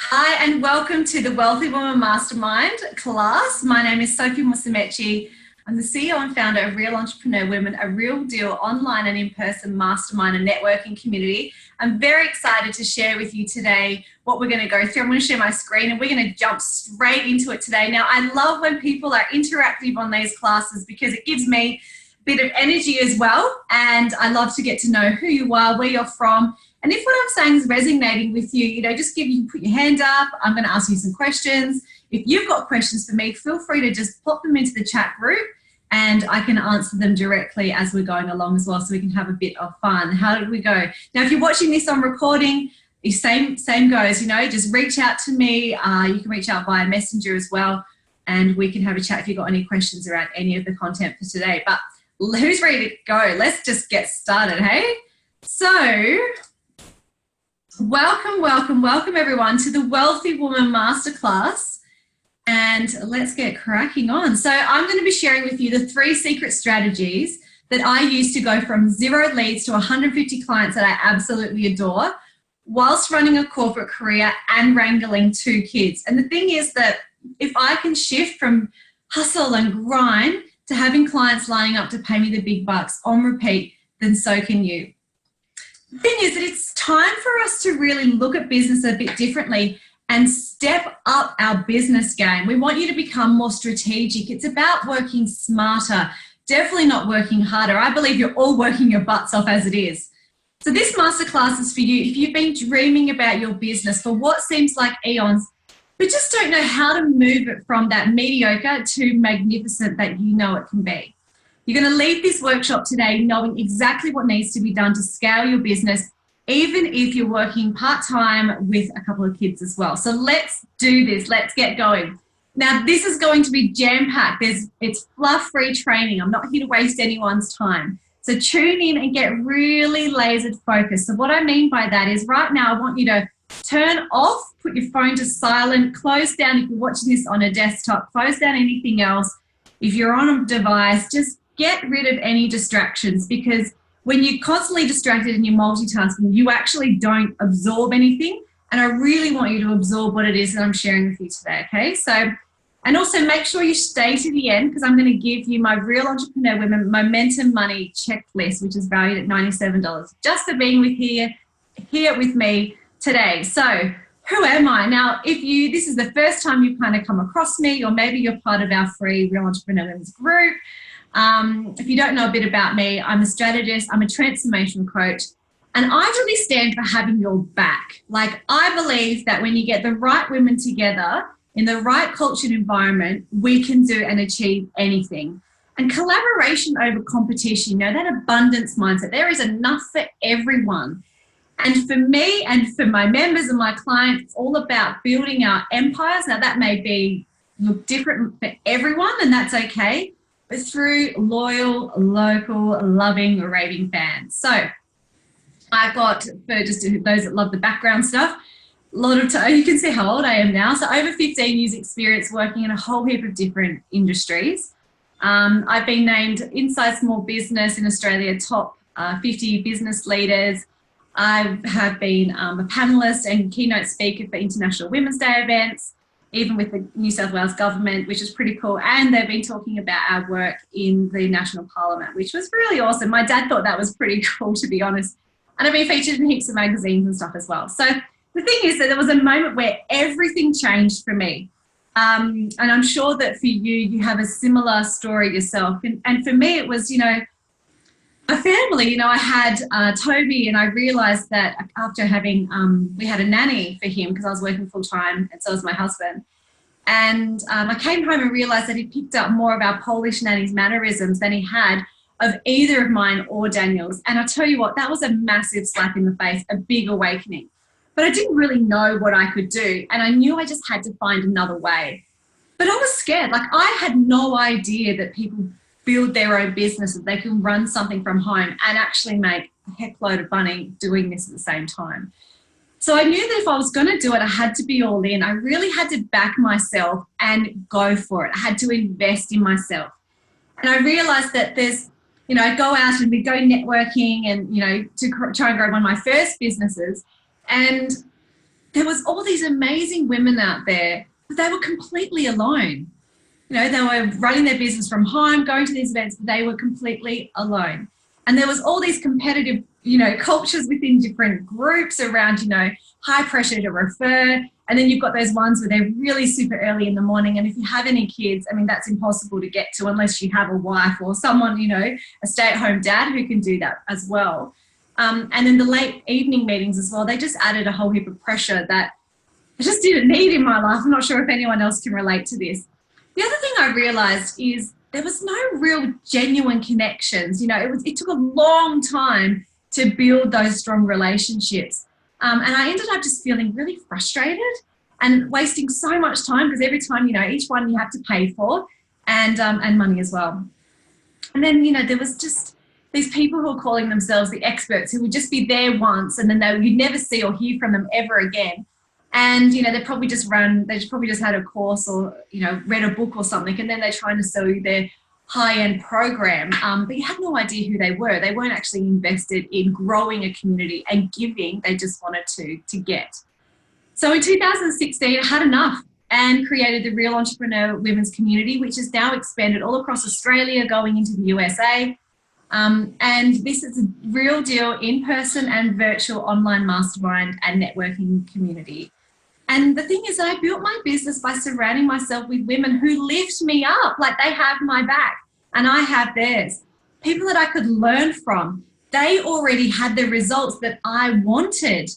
Hi, and welcome to the Wealthy Woman Mastermind class. My name is Sophie Musumeci. I'm the CEO and founder of Real Entrepreneur Women, a real deal online and in-person mastermind and networking community. I'm very excited to share with you today what we're going to go through. I'm going to share my screen and we're going to jump straight into it today. Now, I love when people are interactive on these classes because it gives me a bit of energy as well. And I love to get to know who you are, where you're from. And if what I'm saying is resonating with you, just put your hand up. I'm going to ask you some questions. If you've got questions for me, feel free to just pop them into the chat group and I can answer them directly as we're going along as well, so we can have a bit of fun. How did we go? Now, if you're watching this on recording, the same goes, just reach out to me. You can reach out via Messenger as well, and we can have a chat if you've got any questions around any of the content for today. But who's ready to go? Let's just get started, hey? So, welcome everyone to the Wealthy Woman Masterclass, and let's get cracking on. So I'm going to be sharing with you the 3 secret strategies that I use to go from 0 leads to 150 clients that I absolutely adore whilst running a corporate career and wrangling 2 kids. And the thing is that if I can shift from hustle and grind to having clients lining up to pay me the big bucks on repeat, then so can you. The thing is that it's time for us to really look at business a bit differently and step up our business game. We want you to become more strategic. It's about working smarter, definitely not working harder. I believe you're all working your butts off as it is. So this masterclass is for you if you've been dreaming about your business for what seems like eons, but just don't know how to move it from that mediocre to magnificent that you know it can be. You're going to leave this workshop today knowing exactly what needs to be done to scale your business, even if you're working part-time with a couple of kids as well. So let's do this. Let's get going. Now, this is going to be jam-packed. It's fluff-free training. I'm not here to waste anyone's time. So tune in and get really laser focused. So what I mean by that is right now, I want you to turn off, put your phone to silent, close down if you're watching this on a desktop, close down anything else. If you're on a device, just get rid of any distractions, because when you're constantly distracted and you're multitasking, you actually don't absorb anything. And I really want you to absorb what it is that I'm sharing with you today, okay? So, and also make sure you stay to the end, because I'm going to give you my Real Entrepreneur Women Momentum Money checklist, which is valued at $97, just for being here with me today. So who am I? Now, if this is the first time you've kind of come across me, or maybe you're part of our free Real Entrepreneur Women's group, if you don't know a bit about me, I'm a strategist, I'm a transformation coach, and I really stand for having your back. Like, I believe that when you get the right women together in the right cultured environment, we can do and achieve anything. And collaboration over competition, that abundance mindset, there is enough for everyone. And for me and for my members and my clients, it's all about building our empires. Now, that may look different for everyone, and that's okay, but through loyal, local, loving, raving fans. So I've got, for just those that love the background stuff, you can see how old I am now. So over 15 years experience working in a whole heap of different industries. I've been named Inside Small Business in Australia top 50 business leaders. I have been a panelist and keynote speaker for International Women's Day events, even with the New South Wales government, which is pretty cool. And they've been talking about our work in the National Parliament, which was really awesome. My dad thought that was pretty cool, to be honest. And I've been featured in heaps of magazines and stuff as well. So the thing is that there was a moment where everything changed for me. And I'm sure that for you, you have a similar story yourself. And for me, it was, my family, I had Toby, and I realized that after having, we had a nanny for him because I was working full time, and so was my husband. And I came home and realized that he picked up more of our Polish nanny's mannerisms than he had of either of mine or Daniel's. And I tell you what, that was a massive slap in the face, a big awakening. But I didn't really know what I could do. And I knew I just had to find another way. But I was scared. Like, I had no idea that people build their own business, that they can run something from home and actually make a heckload of money doing this at the same time. So I knew that if I was going to do it, I had to be all in. I really had to back myself and go for it. I had to invest in myself. And I realized that there's, I'd go out and we'd go networking and, to try and grow one of my first businesses. And there was all these amazing women out there, but they were completely alone. You know, they were running their business from home, going to these events, but they were completely alone. And there was all these competitive, you know, cultures within different groups around, you know, high pressure to refer. And then you've got those ones where they're really super early in the morning. And if you have any kids, I mean, that's impossible to get to unless you have a wife or someone, you know, a stay-at-home dad who can do that as well. And then the late evening meetings as well, they just added a whole heap of pressure that I just didn't need in my life. I'm not sure if anyone else can relate to this. The other thing I realised is there was no real genuine connections. You know, it took a long time to build those strong relationships. And I ended up just feeling really frustrated and wasting so much time because every time, you know, each one you have to pay for and money as well. And then, you know, there was just these people who are calling themselves the experts who would just be there once and then you'd never see or hear from them ever again. And, you know, they probably just had a course or, you know, read a book or something, and then they're trying to sell you their high-end program, but you had no idea who they were. They weren't actually invested in growing a community and giving. They just wanted to get. So in 2016, I had enough and created the Real Entrepreneur Women's Community, which is now expanded all across Australia, going into the USA. And this is a real deal in-person and virtual online mastermind and networking community. And the thing is that I built my business by surrounding myself with women who lift me up, like they have my back and I have theirs. People that I could learn from. They already had the results that I wanted,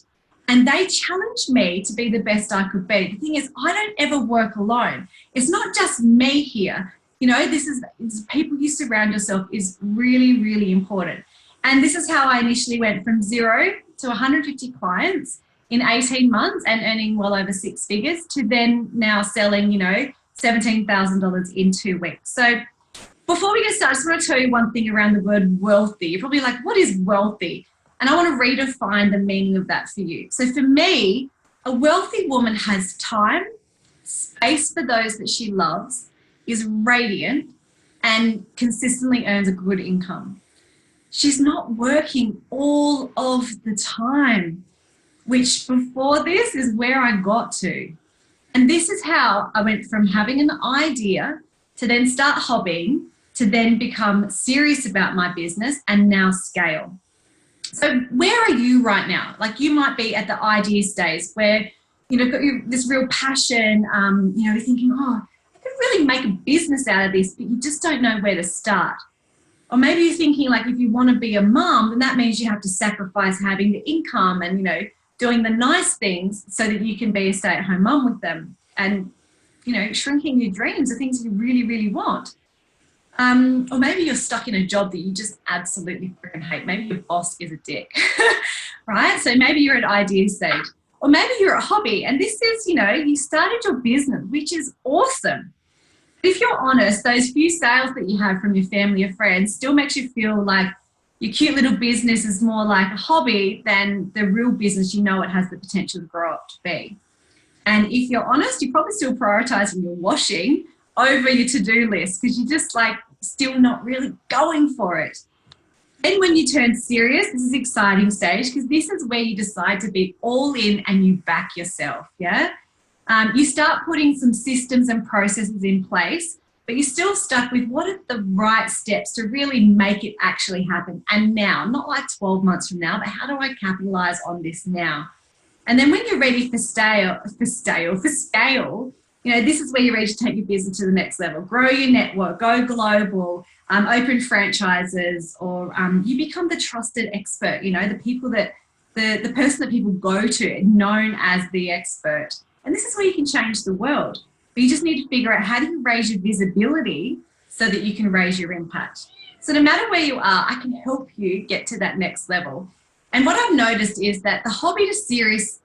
and they challenged me to be the best I could be. The thing is, I don't ever work alone. It's not just me here. You know, this is people you surround yourself is really, really important. And this is how I initially went from 0 to 150 clients in 18 months and earning well over 6 figures to then now selling, you know, $17,000 in 2 weeks. So before we get started, I just want to tell you one thing around the word wealthy. You're probably like, what is wealthy? And I want to redefine the meaning of that for you. So for me, a wealthy woman has time, space for those that she loves, is radiant, and consistently earns a good income. She's not working all of the time, which before this is where I got to. And this is how I went from having an idea to then start hobbying to then become serious about my business and now scale. So where are you right now? Like, you might be at the idea stage where, you know, got this real passion, you know, you're thinking, oh, I could really make a business out of this, but you just don't know where to start. Or maybe you're thinking, like, if you want to be a mum, then that means you have to sacrifice having the income and, you know, doing the nice things so that you can be a stay-at-home mum with them, and, you know, shrinking your dreams, the things you really, really want. Or maybe you're stuck in a job that you just absolutely freaking hate. Maybe your boss is a dick, right? So maybe you're at idea stage. Or maybe you're at hobby, and this is, you know, you started your business, which is awesome. But if you're honest, those few sales that you have from your family or friends still makes you feel like your cute little business is more like a hobby than the real business you know it has the potential to grow up to be. And if you're honest, you're probably still prioritizing your washing over your to-do list because you're just like still not really going for it. Then when you turn serious, this is exciting stage because this is where you decide to be all in and you back yourself, yeah? You start putting some systems and processes in place, but you're still stuck with what are the right steps to really make it actually happen. And now, not like 12 months from now, but how do I capitalize on this now? And then when you're ready for scale, you know, this is where you're ready to take your business to the next level, grow your network, go global, open franchises, or you become the trusted expert, you know, the people that, the person that people go to, known as the expert. And this is where you can change the world. But you just need to figure out how do you raise your visibility so that you can raise your impact. So no matter where you are, I can help you get to that next level. And what I've noticed is that the hobby to serious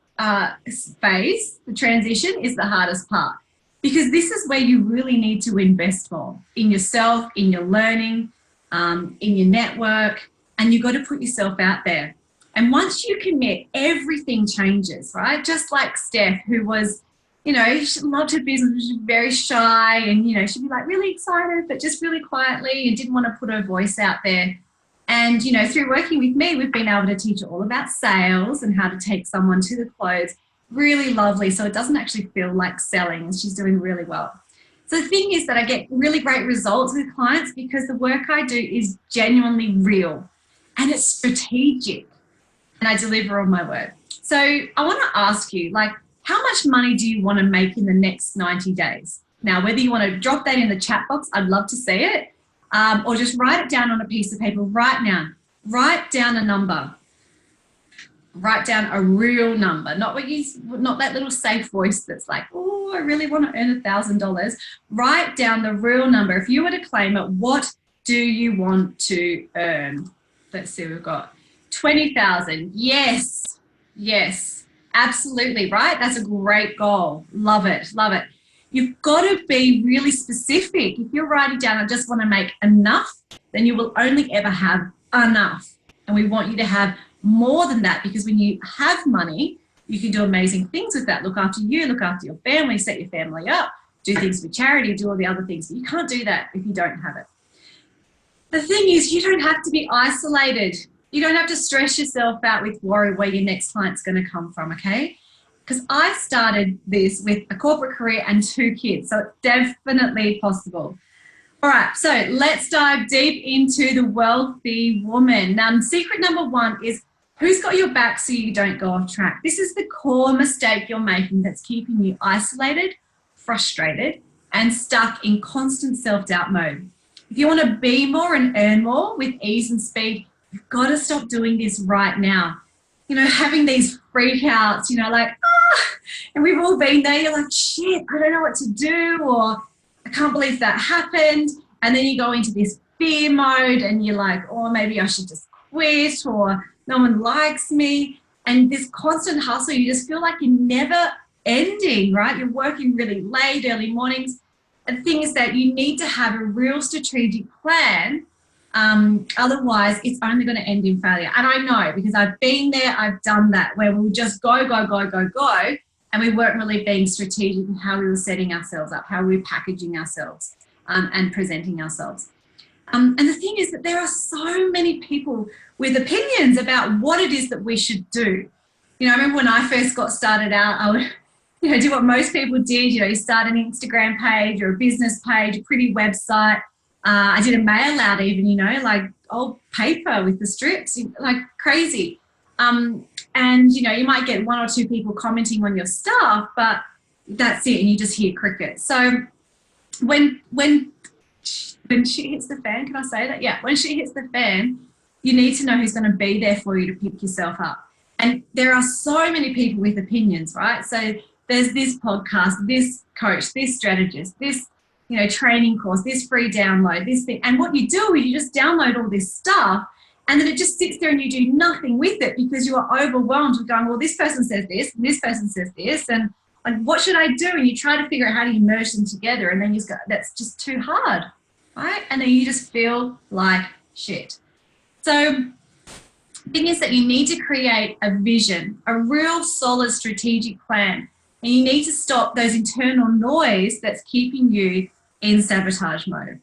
phase, the transition, is the hardest part. Because this is where you really need to invest more in yourself, in your learning, in your network, and you've got to put yourself out there. And once you commit, everything changes, right? Just like Steph, who was, you know, she loved her business, she was very shy, and, you know, she'd be like really excited, but just really quietly and didn't want to put her voice out there. And, you know, through working with me, we've been able to teach her all about sales and how to take someone to the close really lovely. So it doesn't actually feel like selling. She's doing really well. So the thing is that I get really great results with clients because the work I do is genuinely real and it's strategic and I deliver on my word. So I want to ask you, like, how much money do you want to make in the next 90 days? Now, whether you want to drop that in the chat box, I'd love to see it, or just write it down on a piece of paper right now. Write down a number. Write down a real number, not that little safe voice that's like, oh, I really want to earn $1,000. Write down the real number. If you were to claim it, what do you want to earn? Let's see, we've got 20,000. Yes, yes, absolutely, right? That's a great goal. Love it, love it. You've got to be really specific. If you're writing down, I just want to make enough, then you will only ever have enough. And we want you to have more than that, because when you have money, you can do amazing things with that. Look after you, look after your family, set your family up, do things for charity, do all the other things. But you can't do that if you don't have it. The thing is, you don't have to be isolated. You don't have to stress yourself out with worry where your next client's going to come from, okay? Because I started this with a corporate career and 2 kids, so it's definitely possible. All right, so let's dive deep into the wealthy woman. Now, secret number 1 is who's got your back so you don't go off track. This is the core mistake you're making that's keeping you isolated, frustrated, and stuck in constant self-doubt mode. If you want to be more and earn more with ease and speed, you've got to stop doing this right now. You know, having these freakouts, you know, like, and we've all been there, you're like, shit, I don't know what to do, or I can't believe that happened. And then you go into this fear mode and you're like, oh, maybe I should just quit, or no one likes me. And this constant hustle, you just feel like you're never ending, right? You're working really late, early mornings. And the thing is that you need to have a real strategic plan. Otherwise, it's only going to end in failure. And I know, because I've been there, I've done that, where we would just go, and we weren't really being strategic in how we were setting ourselves up, how we were packaging ourselves and presenting ourselves. And the thing is that there are so many people with opinions about what it is that we should do. You know, I remember when I first got started out, I would, you know, do what most people did. You know, you start an Instagram page or a business page, a pretty website. I did a mail out even, you know, like old paper with the strips, like crazy. And, you know, you might get 1 or 2 people commenting on your stuff, but that's it, and you just hear crickets. So when shit hits the fan, can I say that? Yeah, when shit hits the fan, you need to know who's going to be there for you to pick yourself up. And there are so many people with opinions, right? So there's this podcast, this coach, this strategist, this, you know, training course, this free download, this thing. And what you do is you just download all this stuff, and then it just sits there and you do nothing with it because you are overwhelmed with going, well, this person says this, and this person says this, and like, what should I do? And you try to figure out how do you merge them together, and then you just go, that's just too hard, right? And then you just feel like shit. So the thing is that you need to create a vision, a real solid strategic plan, and you need to stop those internal noise that's keeping you in sabotage mode.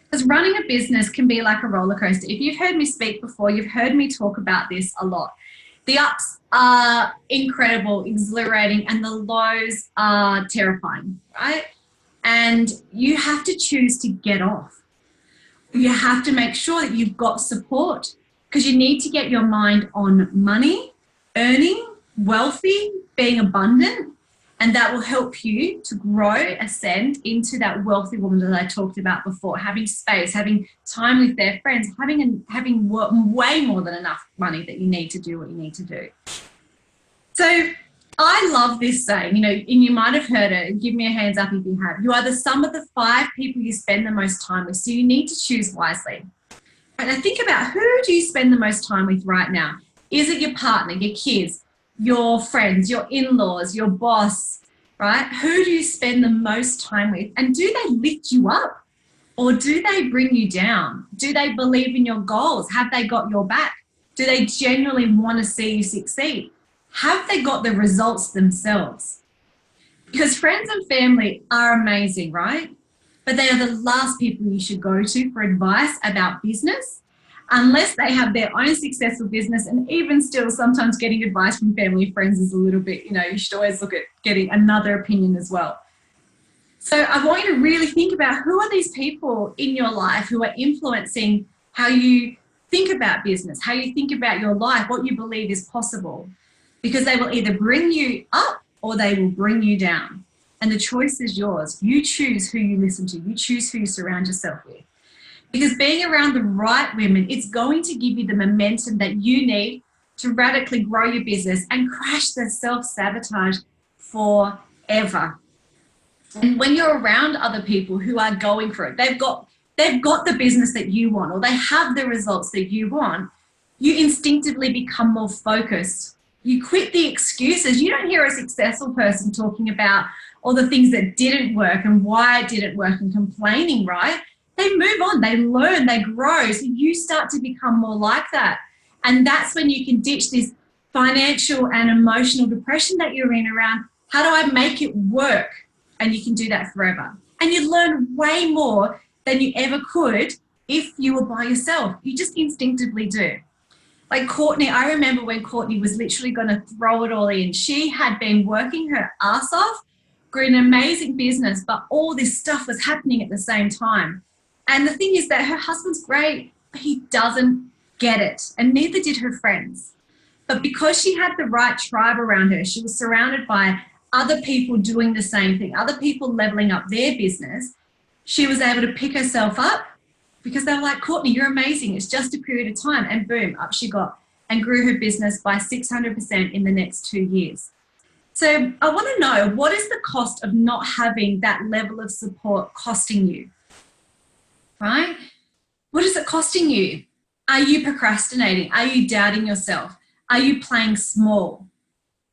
Because running a business can be like a roller coaster. If you've heard me speak before, you've heard me talk about this a lot. The ups are incredible, exhilarating, and the lows are terrifying, right? And you have to choose to get off. You have to make sure that you've got support, because you need to get your mind on money, earning, wealthy, being abundant, and that will help you to grow, ascend into that wealthy woman that I talked about before, having space, having time with their friends, having way more than enough money that you need to do what you need to do. So I love this saying, you know, and you might have heard it. Give me a hands up if you have. You are the sum of the 5 people you spend the most time with, so you need to choose wisely. And now think about, who do you spend the most time with right now? Is it your partner, your kids, your friends, your in-laws, your boss, right? Who do you spend the most time with? And do they lift you up, or do they bring you down? Do they believe in your goals? Have they got your back? Do they genuinely want to see you succeed? Have they got the results themselves? Because friends and family are amazing, right? But they are the last people you should go to for advice about business, unless they have their own successful business. And even still, sometimes getting advice from family and friends is a little bit, you should always look at getting another opinion as well. So I want you to really think about who are these people in your life who are influencing how you think about business, how you think about your life, what you believe is possible, because they will either bring you up or they will bring you down. And the choice is yours. You choose who you listen to. You choose who you surround yourself with. Because being around the right women, it's going to give you the momentum that you need to radically grow your business and crash the self-sabotage forever. And when you're around other people who are going for it, they've got the business that you want, or they have the results that you want, you instinctively become more focused. You quit the excuses. You don't hear a successful person talking about all the things that didn't work and why it didn't work and complaining, right? They move on, they learn, they grow. So you start to become more like that. And that's when you can ditch this financial and emotional depression that you're in around, how do I make it work? And you can do that forever. And you learn way more than you ever could if you were by yourself. You just instinctively do. Like Courtney, I remember when Courtney was literally going to throw it all in. She had been working her ass off, grew an amazing business, but all this stuff was happening at the same time. And the thing is that her husband's great, but he doesn't get it. And neither did her friends. But because she had the right tribe around her, she was surrounded by other people doing the same thing, other people leveling up their business, she was able to pick herself up because they were like, Courtney, you're amazing. It's just a period of time. And boom, up she got and grew her business by 600% in the next 2 years. So I want to know, what is the cost of not having that level of support costing you? Right? What is it costing you? Are you procrastinating? Are you doubting yourself? Are you playing small?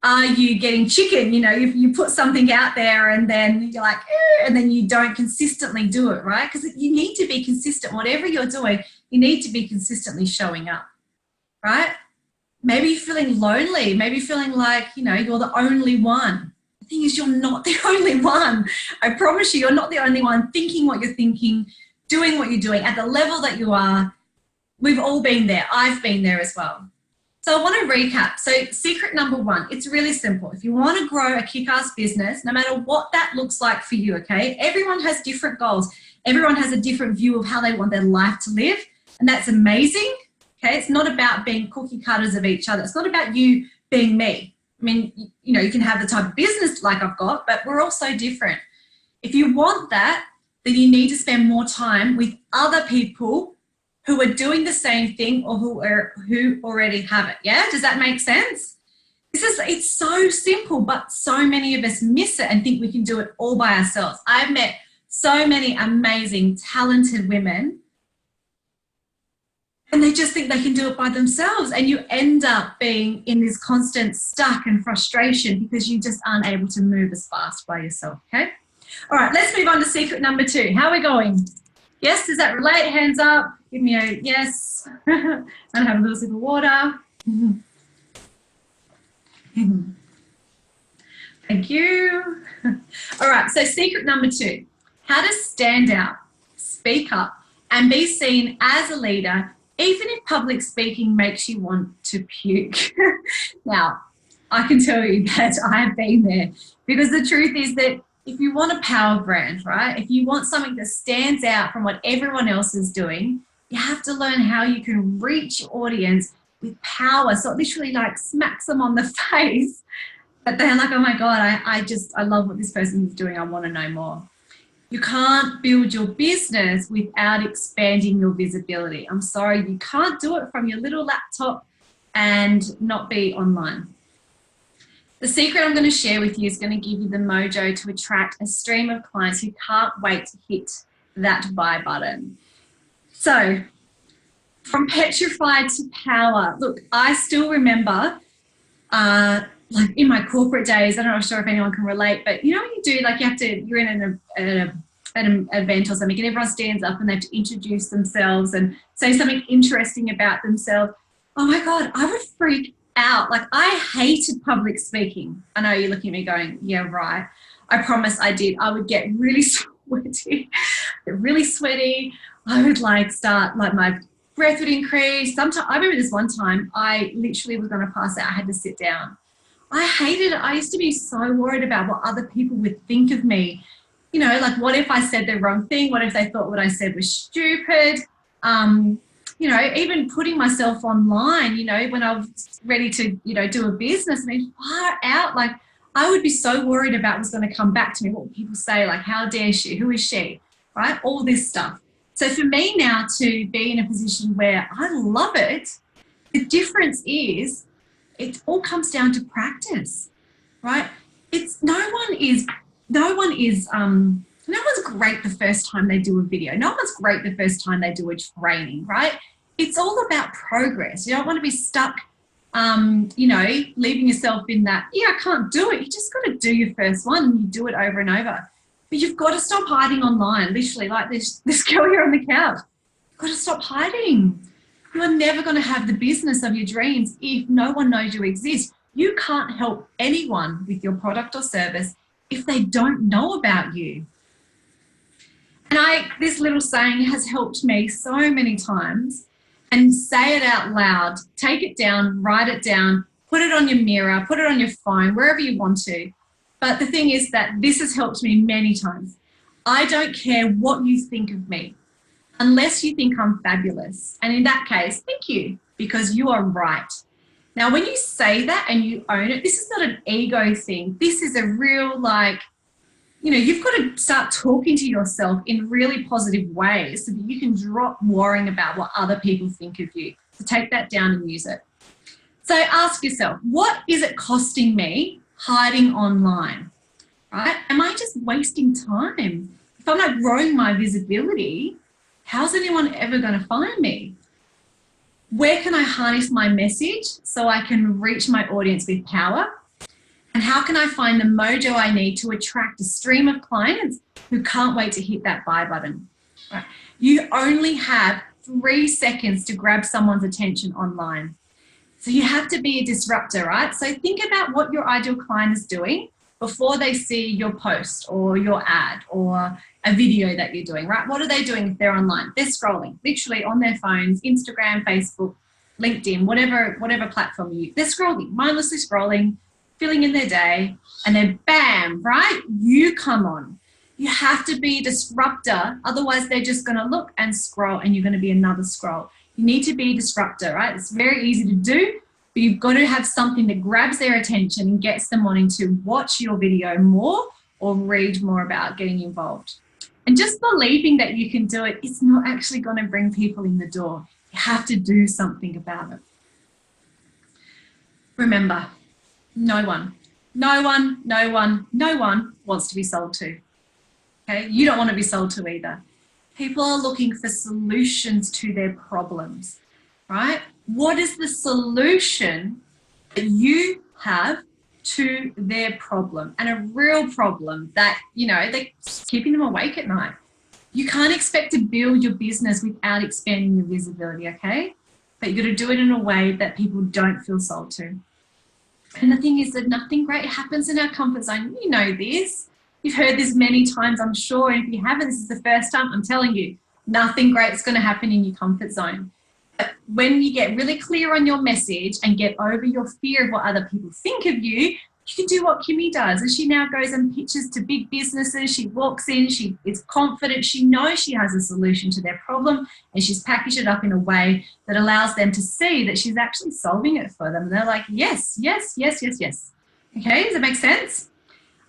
Are you getting chicken? If you put something out there and then you're like, and then you don't consistently do it, right? Because you need to be consistent. Whatever you're doing, you need to be consistently showing up, right? Maybe you're feeling lonely. Maybe you're feeling like, you're the only one. The thing is, you're not the only one. I promise you, you're not the only one thinking what you're thinking, doing what you're doing at the level that you are. We've all been there. I've been there as well. So I want to recap. So secret number one, it's really simple. If you want to grow a kick-ass business, no matter what that looks like for you, okay, everyone has different goals. Everyone has a different view of how they want their life to live, and that's amazing, okay? It's not about being cookie cutters of each other. It's not about you being me. I mean, you can have the type of business like I've got, but we're all so different. If you want that, then you need to spend more time with other people who are doing the same thing or who already have it. Yeah, does that make sense? It's so simple, but so many of us miss it and think we can do it all by ourselves. I've met so many amazing, talented women, and they just think they can do it by themselves, and you end up being in this constant stuck and frustration because you just aren't able to move as fast by yourself, okay? All right, let's move on to secret number two. How are we going? Yes, does that relate? Hands up. Give me a yes. And have a little sip of water. Thank you. All right, so secret number two, how to stand out, speak up, and be seen as a leader, even if public speaking makes you want to puke. Now, I can tell you that I've been there, because the truth is that if you want a power brand, right, if you want something that stands out from what everyone else is doing, you have to learn how you can reach your audience with power. So it literally like smacks them on the face, but they're like, oh my God, I love what this person is doing. I want to know more. You can't build your business without expanding your visibility. I'm sorry, you can't do it from your little laptop and not be online. The secret I'm going to share with you is going to give you the mojo to attract a stream of clients who can't wait to hit that buy button. So from petrified to power. Look, I still remember like in my corporate days, I'm not sure if anyone can relate, but you know when you do, like you're in an event or something and everyone stands up and they have to introduce themselves and say something interesting about themselves. Oh my God, I would freak out. Like I hated public speaking. I know you're looking at me going, yeah, right. I promise I did. I would get really sweaty, I would like start like my breath would increase. Sometimes, I remember this one time, I literally was going to pass out. I had to sit down. I hated it. I used to be so worried about what other people would think of me. You know, like what if I said the wrong thing? What if they thought what I said was stupid? You know, even putting myself online, you know, when I was ready to, you know, do a business, I mean, far out, like I would be so worried about what's going to come back to me. What would people say? Like, how dare she? Who is she? Right? All this stuff. So for me now to be in a position where I love it, the difference is it all comes down to practice, right? It's no one's great the first time they do a video. No one's great the first time they do a training, right? It's all about progress. You don't want to be stuck, you know, leaving yourself in that, I can't do it. You just got to do your first one and you do it over and over. But you've got to stop hiding online, literally like this girl here on the couch. You've got to stop hiding. You are never going to have the business of your dreams if no one knows you exist. You can't help anyone with your product or service if they don't know about you. And this little saying has helped me so many times. And say it out loud, take it down, write it down, put it on your mirror, put it on your phone, wherever you want to. But the thing is that this has helped me many times. I don't care what you think of me, unless you think I'm fabulous. And in that case, thank you, because you are right. Now, when you say that and you own it, this is not an ego thing. This is a real, like, you know, you've got to start talking to yourself in really positive ways so that you can drop worrying about what other people think of you. So take that down and use it. So ask yourself, what is it costing me hiding online, right? Am I just wasting time? If I'm not growing my visibility, how's anyone ever going to find me? Where can I harness my message so I can reach my audience with power? And how can I find the mojo I need to attract a stream of clients who can't wait to hit that buy button? Right. You only have 3 seconds to grab someone's attention online. So you have to be a disruptor, right? So think about what your ideal client is doing before they see your post or your ad or a video that you're doing, right? What are they doing if they're online? They're scrolling, literally on their phones, Instagram, Facebook, LinkedIn, whatever platform you use. They're scrolling, mindlessly scrolling, filling in their day, and then bam, right? You come on. You have to be a disruptor. Otherwise, they're just going to look and scroll and you're going to be another scroll. You need to be a disruptor, right? It's very easy to do, but you've got to have something that grabs their attention and gets them wanting to watch your video more or read more about getting involved. And just believing that you can do it, it's not actually going to bring people in the door. You have to do something about it. Remember, no one wants to be sold to. Okay? You don't want to be sold to either. People are looking for solutions to their problems, right? What is the solution that you have to their problem? And a real problem that, you know, they're keeping them awake at night. You can't expect to build your business without expanding your visibility, okay? But you've got to do it in a way that people don't feel sold to. And the thing is that nothing great happens in our comfort zone. You know this. You've heard this many times, I'm sure. And if you haven't, this is the first time, I'm telling you, nothing great is going to happen in your comfort zone. But when you get really clear on your message and get over your fear of what other people think of you, you can do what Kimmy does. And she now goes and pitches to big businesses. She walks in, she is confident. She knows she has a solution to their problem and she's packaged it up in a way that allows them to see that she's actually solving it for them. And they're like, yes, yes, yes, yes, yes. Okay, does that make sense?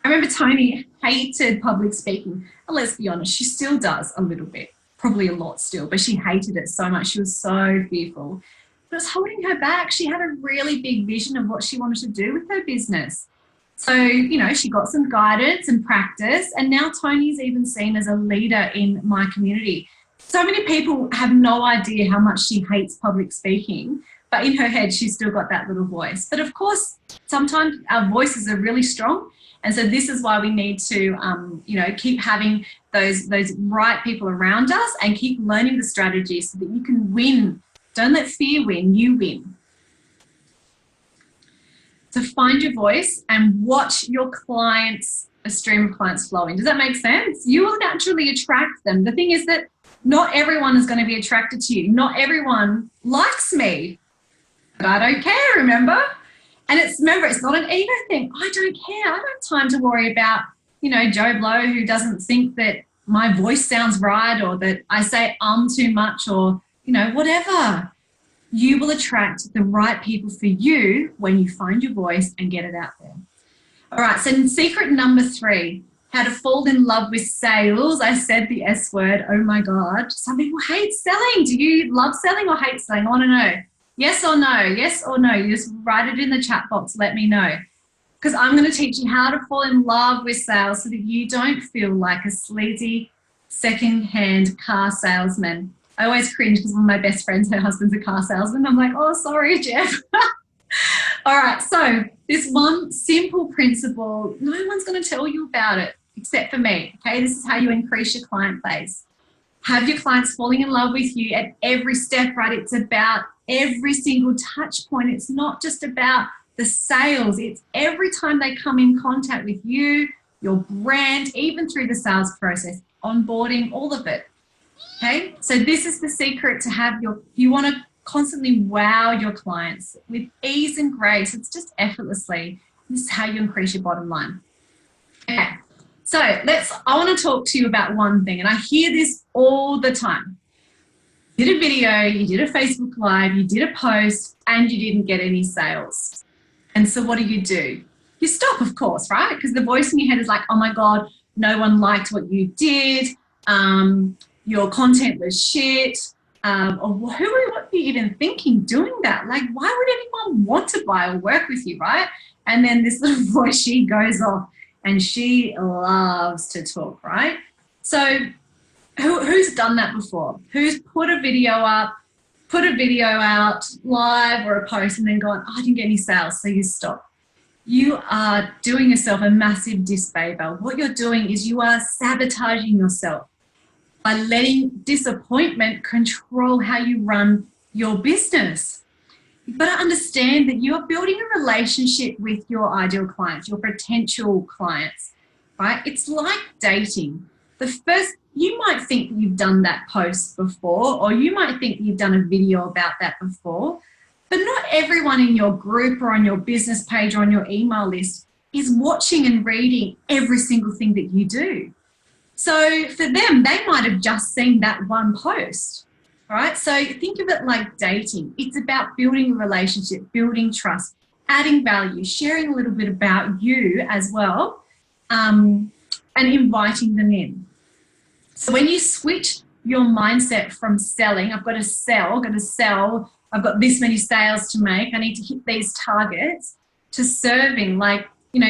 I remember Tony hated public speaking. And let's be honest, she still does a little bit, probably a lot still, but she hated it so much. She was so fearful. But it was holding her back. She had a really big vision of what she wanted to do with her business. So, you know, she got some guidance and practice, and now Tony's even seen as a leader in my community. So many people have no idea how much she hates public speaking, but in her head, she's still got that little voice. But of course, sometimes our voices are really strong. And so this is why we need to, you know, keep having those right people around us and keep learning the strategies so that you can win. Don't let fear win, you win. So find your voice and watch your clients, a stream of clients flowing. Does that make sense? You will naturally attract them. The thing is that Not everyone is going to be attracted to you. Not everyone likes me, but I don't care, remember? And remember, it's not an ego thing. I don't care. I don't have time to worry about, Joe Blow who doesn't think that my voice sounds right or that I say too much or, whatever. You will attract the right people for you when you find your voice and get it out there. All right, so secret number 3, how to fall in love with sales. I said the S word, oh my God. Some people hate selling. Do you love selling or hate selling? I want to know. Yes or no? Yes or no? You just write it in the chat box, let me know. Because I'm going to teach you how to fall in love with sales so that you don't feel like a sleazy second-hand car salesman. I always cringe because one of my best friends, her husband's a car salesman. I'm like, oh, sorry, Jeff. All right, so this one simple principle, no one's going to tell you about it except for me, okay? This is how you increase your client base. Have your clients falling in love with you at every step, right? It's about every single touch point. It's not just about the sales. It's every time they come in contact with you, your brand, even through the sales process, onboarding, all of it. Okay, so this is the secret to have you want to constantly wow your clients with ease and grace. It's just effortlessly. This is how you increase your bottom line. Okay, so I want to talk to you about one thing, and I hear this all the time. You did a video, you did a Facebook Live, you did a post, and you didn't get any sales. And so what do? You stop, of course, right? Because the voice in your head is like, oh my God, no one liked what you did. Your content was shit. Or who are you even thinking doing that? Like, why would anyone want to buy or work with you, right? And then this little voice, she goes off and she loves to talk, right? So who's done that before? Who's put a video out live or a post and then gone, oh, I didn't get any sales, so you stop. You are doing yourself a massive disfavor. What you're doing is you are sabotaging yourself by letting disappointment control how you run your business. You've got to understand that you are building a relationship with your ideal clients, your potential clients, right? It's like dating. You might think you've done that post before, or you might think you've done a video about that before, but not everyone in your group or on your business page or on your email list is watching and reading every single thing that you do. So for them, they might have just seen that one post, all right? So think of it like dating. It's about building a relationship, building trust, adding value, sharing a little bit about you as well, and inviting them in. So when you switch your mindset from selling, I've got to sell, I've got this many sales to make, I need to hit these targets, to serving, like, who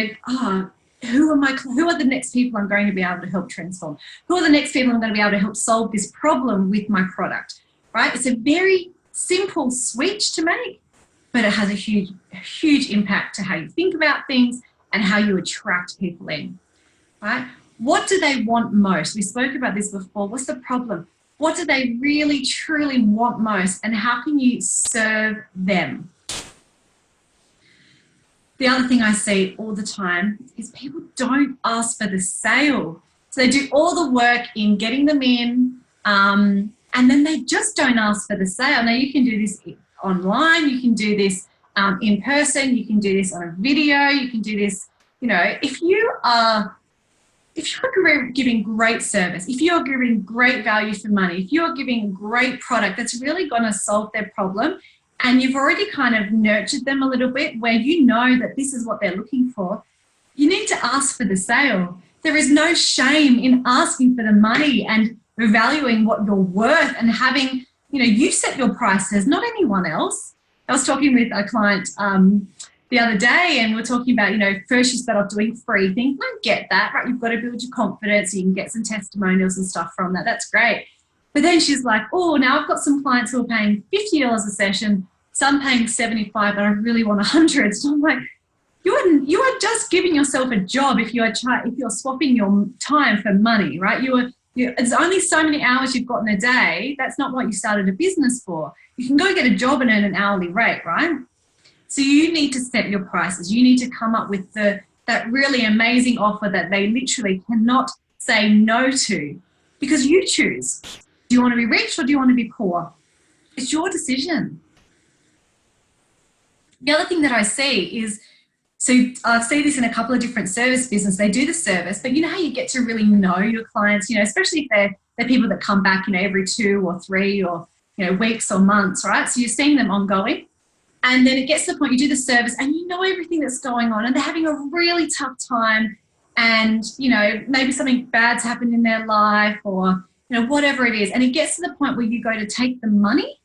are the next people I'm going to be able to help transform? Who are the next people I'm going to be able to help solve this problem with my product, right? It's a very simple switch to make, but it has a huge impact to how you think about things and how you attract people in, right? What do they want most? We spoke about this before. What's the problem? What do they really, truly want most? And how can you serve them? The other thing I see all the time is people don't ask for the sale. So they do all the work in getting them in, and then they just don't ask for the sale. Now, you can do this online. You can do this in person. You can do this on a video. You can do this, if you're giving great service, if you're giving great value for money, if you're giving a great product that's really going to solve their problem, and you've already kind of nurtured them a little bit where you know that this is what they're looking for, you need to ask for the sale. There is no shame in asking for the money and revaluing what you're worth and having, you set your prices, not anyone else. I was talking with a client the other day, and we're talking about, first you start off doing free things. I get that, right? You've got to build your confidence. You can get some testimonials and stuff from that. That's great. But then she's like, oh, now I've got some clients who are paying $50 a session, some paying $75, but I really want $100. So I'm like, you are just giving yourself a job if you're swapping your time for money, right? There's only so many hours you've got in a day. That's not what you started a business for. You can go get a job and earn an hourly rate, right? So you need to set your prices. You need to come up with that really amazing offer that they literally cannot say no to, because you choose. Do you want to be rich or do you want to be poor? It's your decision. The other thing that I see is, so I see this in a couple of different service businesses. They do the service, but you know how you get to really know your clients, you know, especially if they're people that come back, you know, every 2 or 3 or, you know, weeks or months, right? So you're seeing them ongoing. And then it gets to the point you do the service and you know everything that's going on and they're having a really tough time and, you know, maybe something bad's happened in their life or, you know, whatever it is. And it gets to the point where you go to take the money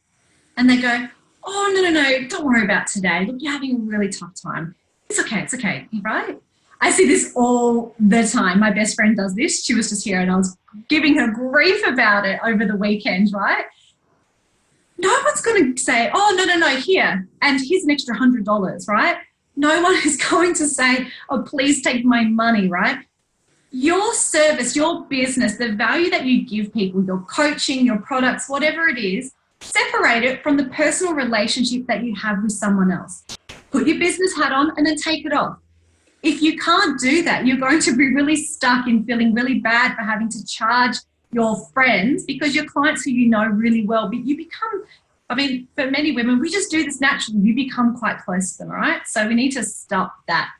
and they go, oh, no, don't worry about today. Look, you're having a really tough time. It's okay, right? I see this all the time. My best friend does this. She was just here and I was giving her grief about it over the weekend, right? No one's going to say, oh, no, here, and here's an extra $100, right? No one is going to say, oh, please take my money, right? Your service, your business, the value that you give people, your coaching, your products, whatever it is, separate it from the personal relationship that you have with someone else. Put your business hat on and then take it off. If you can't do that, you're going to be really stuck in feeling really bad for having to charge your friends because your clients who you know really well, but you become, I mean, for many women, we just do this naturally. You become quite close to them, all right? So we need to stop that.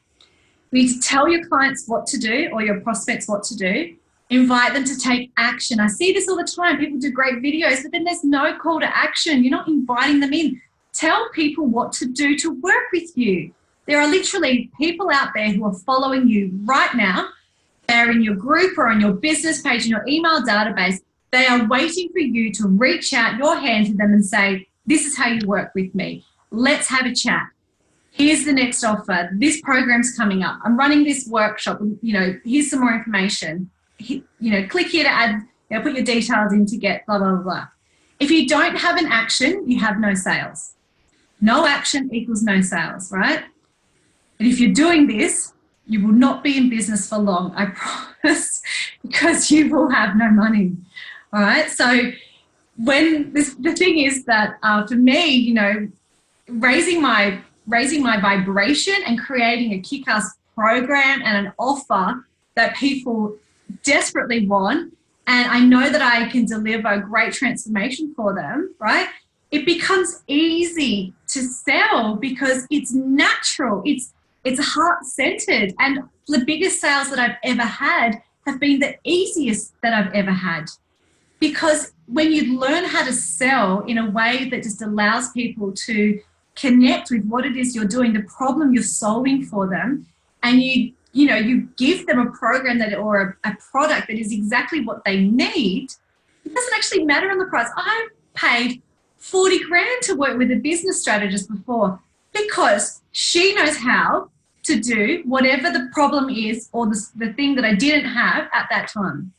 We need to tell your clients what to do or your prospects what to do. Invite them to take action. I see this all the time. People do great videos, but then there's no call to action. You're not inviting them in. Tell people what to do to work with you. There are literally people out there who are following you right now. They're in your group or on your business page, in your email database. They are waiting for you to reach out your hand to them and say, this is how you work with me. Let's have a chat. Here's the next offer. This program's coming up. I'm running this workshop. You know, here's some more information. You know, click here to add, you know, put your details in to get blah, blah, blah, blah. If you don't have an action, you have no sales. No action equals no sales, right? And if you're doing this, you will not be in business for long, I promise, because you will have no money. All right. So the thing is that for me, you know, raising my vibration and creating a kick-ass program and an offer that people desperately want, and I know that I can deliver a great transformation for them, right? It becomes easy to sell because it's natural. It's heart-centered, and the biggest sales that I've ever had have been the easiest that I've ever had. Because when you learn how to sell in a way that just allows people to connect with what it is you're doing, the problem you're solving for them, and you give them a program or a product that is exactly what they need, it doesn't actually matter on the price. I paid 40 grand to work with a business strategist before because she knows how to do whatever the problem is or the thing that I didn't have at that time.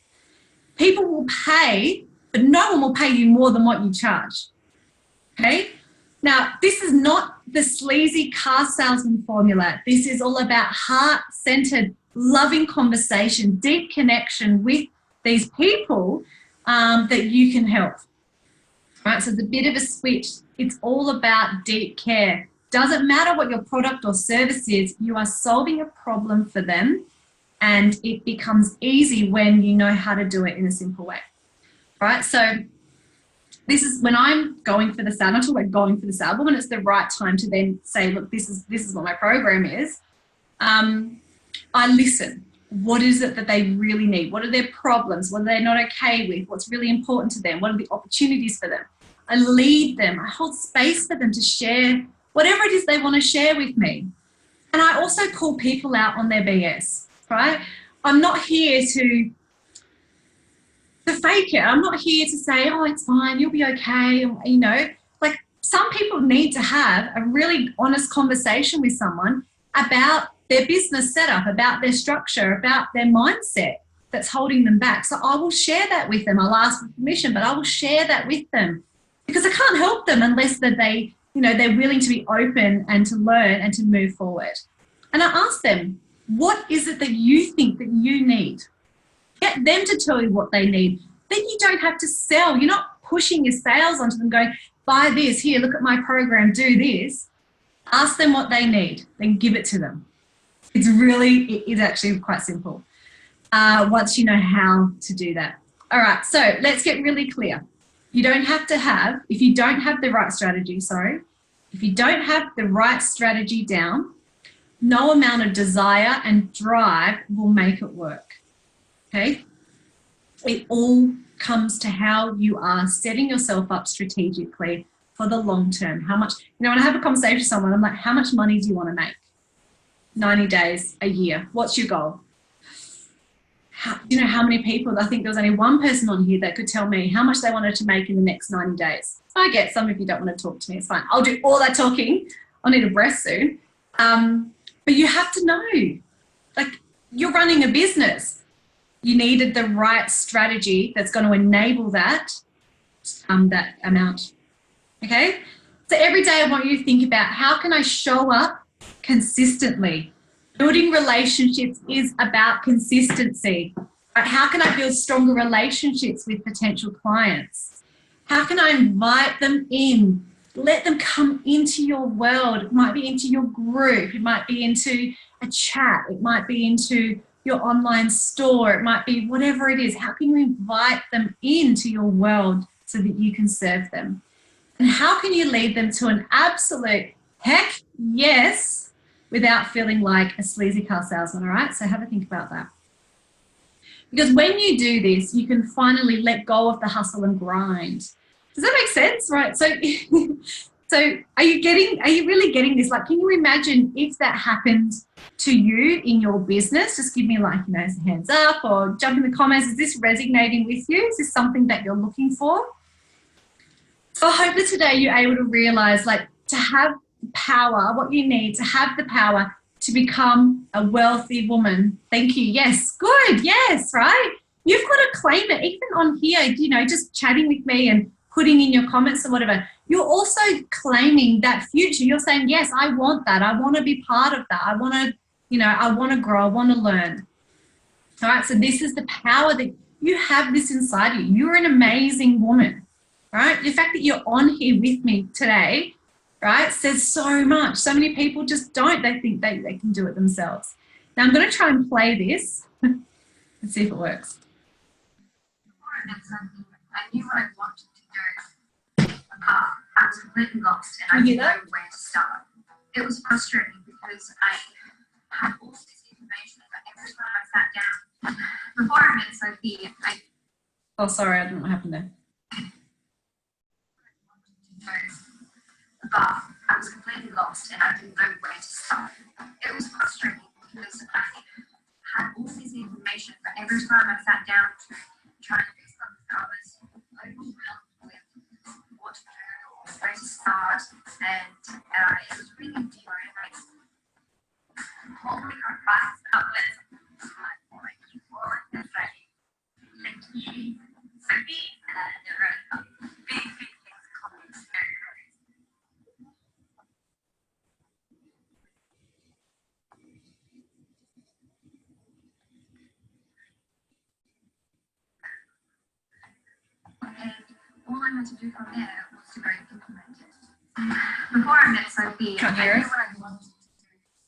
People will pay, but no one will pay you more than what you charge. Okay? Now, this is not the sleazy car salesman formula. This is all about heart-centered, loving conversation, deep connection with these people that you can help. All right? So it's a bit of a switch. It's all about deep care. Doesn't matter what your product or service is, you are solving a problem for them, and it becomes easy when you know how to do it in a simple way. All right? So this is when I'm going for the sale. I'm not talking about going for the sale, but when it's the right time to then say, look, this is what my program is. I listen. What is it that they really need? What are their problems? What are they not okay with? What's really important to them? What are the opportunities for them? I lead them. I hold space for them to share whatever it is they want to share with me. And I also call people out on their BS, right? I'm not here to fake it. I'm not here to say, oh, it's fine, you'll be okay. You know, like some people need to have a really honest conversation with someone about their business setup, about their structure, about their mindset that's holding them back. So I will share that with them. I'll ask for permission, but I will share that with them because I can't help them unless that they, you know, they're willing to be open and to learn and to move forward. And I ask them, what is it that you think that you need? Get them to tell you what they need. Then you don't have to sell. You're not pushing your sales onto them going, buy this, here, look at my program, do this. Ask them what they need, then give it to them. It is actually quite simple once you know how to do that. All right, so let's get really clear. You don't have to have, if you don't have the right strategy, if you don't have the right strategy down, no amount of desire and drive will make it work, okay? It all comes to how you are setting yourself up strategically for the long term. How much, when I have a conversation with someone, I'm like, how much money do you want to make? 90 days, a year. What's your goal? How many people, I think there was only one person on here that could tell me how much they wanted to make in the next 90 days. I get some of you don't want to talk to me, it's fine. I'll do all that talking. I'll need a breath soon. But you have to know, like, you're running a business. You needed the right strategy that's going to enable that, that amount, okay? So every day I want you to think about, how can I show up consistently? Building relationships is about consistency. How can I build stronger relationships with potential clients? How can I invite them in? Let them come into your world. It might be into your group. It might be into a chat. It might be into your online store. It might be whatever it is. How can you invite them into your world so that you can serve them? And how can you lead them to an absolute heck yes without feeling like a sleazy car salesman, all right? So have a think about that. Because when you do this, you can finally let go of the hustle and grind. Does that make sense, right? So, so are you really getting this? Like, can you imagine if that happened to you in your business? Just give me like, hands up or jump in the comments. Is this resonating with you? Is this something that you're looking for? So I hope that today you're able to realize, like, to have power, what you need to have the power to become a wealthy woman. Thank you. Yes, good. Yes, right? You've got to claim it. Even on here, just chatting with me and putting in your comments or whatever, you're also claiming that future. You're saying, yes, I want that. I want to be part of that. I want to, I want to grow. I want to learn. All right. So this is the power that you have this inside you. You're an amazing woman, right? The fact that you're on here with me today, right, says so much. So many people just don't. They think they can do it themselves. Now I'm going to try and play this and see if it works. I knew what I wanted to do. I was completely lost and I didn't know where to start. It was frustrating because I had all this information, but every time I sat down, before I met Sophie, Oh, sorry, I don't know what happened there. But I was completely lost and I didn't know where to start. It was frustrating because I had all this information, but every time I sat down to try and do something, I was overwhelmed with what to do or where to start, and it was really demotivating. Holding my advice up with my point for the study. Thank you, Sophie, and there are big things coming soon. And all I had to do from there was to go implement it. Before I met Sophie, Can't hear I knew us. what I wanted to do.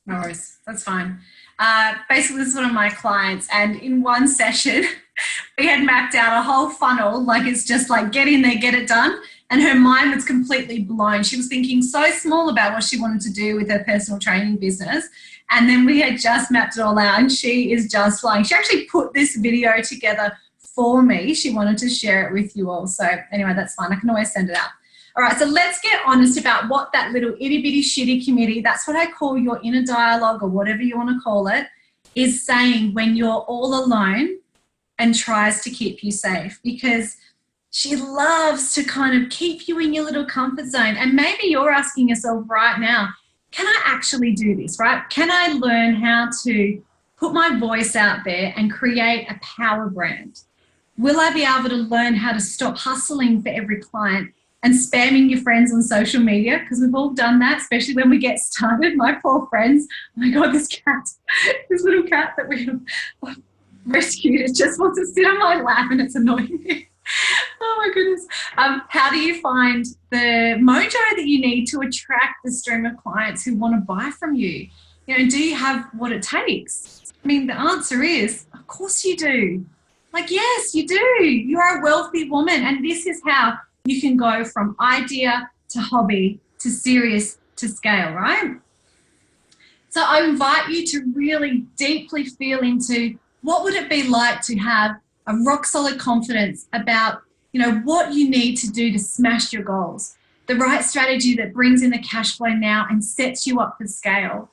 No worries, that's fine. Basically, this is one of my clients, and in one session, we had mapped out a whole funnel, like it's just like get in there, get it done, and her mind was completely blown. She was thinking so small about what she wanted to do with her personal training business, and then we had just mapped it all out, and she is just flying. She actually put this video together for me. She wanted to share it with you all. So anyway, that's fine. I can always send it out. All right, so let's get honest about what that little itty bitty shitty committee, that's what I call your inner dialogue or whatever you want to call it, is saying when you're all alone and tries to keep you safe, because she loves to kind of keep you in your little comfort zone. And maybe you're asking yourself right now, can I actually do this, right? Can I learn how to put my voice out there and create a power brand? Will I be able to learn how to stop hustling for every client and spamming your friends on social media? Because we've all done that, especially when we get started. My poor friends, oh my God, this little cat that we have rescued, it just wants to sit on my lap and it's annoying me. Oh my goodness. How do you find the mojo that you need to attract the stream of clients who want to buy from you? Do you have what it takes? I mean, the answer is, of course you do. Like, yes, you do. You are a wealthy woman, and this is how you can go from idea to hobby to serious to scale, right? So I invite you to really deeply feel into what would it be like to have a rock solid confidence about, what you need to do to smash your goals, the right strategy that brings in the cash flow now and sets you up for scale,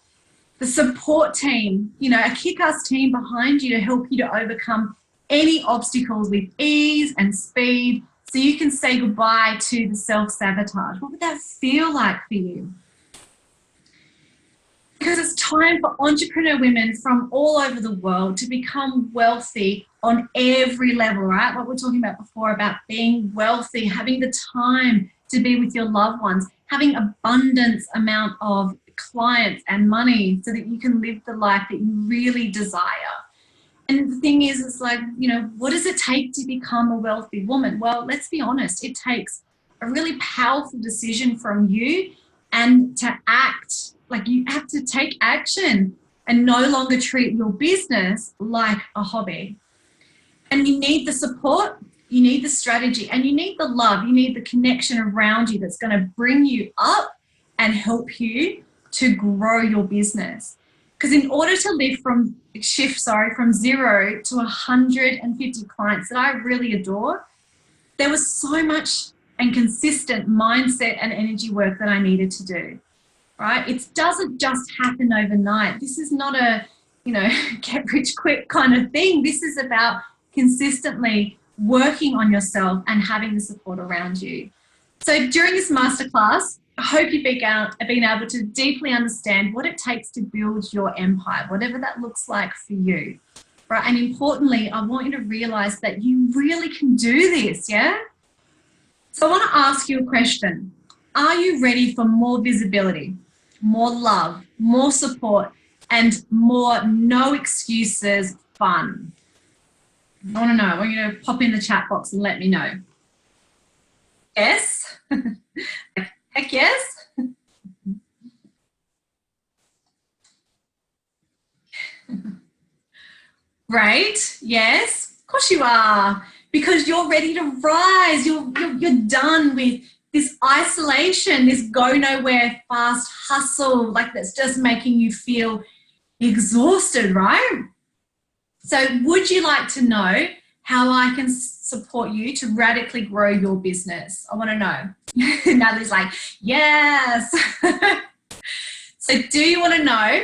the support team, a kick-ass team behind you to help you to overcome any obstacles with ease and speed so you can say goodbye to the self-sabotage. What would that feel like for you? Because it's time for entrepreneur women from all over the world to become wealthy on every level, right? What we're talking about before about being wealthy, having the time to be with your loved ones, having abundance amount of clients and money so that you can live the life that you really desire. And the thing is, it's like, what does it take to become a wealthy woman? Well, let's be honest, it takes a really powerful decision from you and to act. Like, you have to take action and no longer treat your business like a hobby. And you need the support, you need the strategy, and you need the love, you need the connection around you that's going to bring you up and help you to grow your business. Because in order to shift from 0 to 150 clients that I really adore, there was so much and consistent mindset and energy work that I needed to do. Right? It doesn't just happen overnight. This is not a, get rich quick kind of thing. This is about consistently working on yourself and having the support around you. So during this masterclass, I hope you've been able to deeply understand what it takes to build your empire, whatever that looks like for you. Right? And importantly, I want you to realize that you really can do this, yeah? So I want to ask you a question. Are you ready for more visibility, more love, more support, and more no excuses fun? I want to know. I want you to pop in the chat box and let me know. Yes? Heck yes? Great. Yes. Of course you are. Because you're ready to rise. You're done with this isolation, this go nowhere fast hustle, like that's just making you feel exhausted, right? So would you like to know how I can support you to radically grow your business? I want to know. Natalie's like, yes. So do you want to know?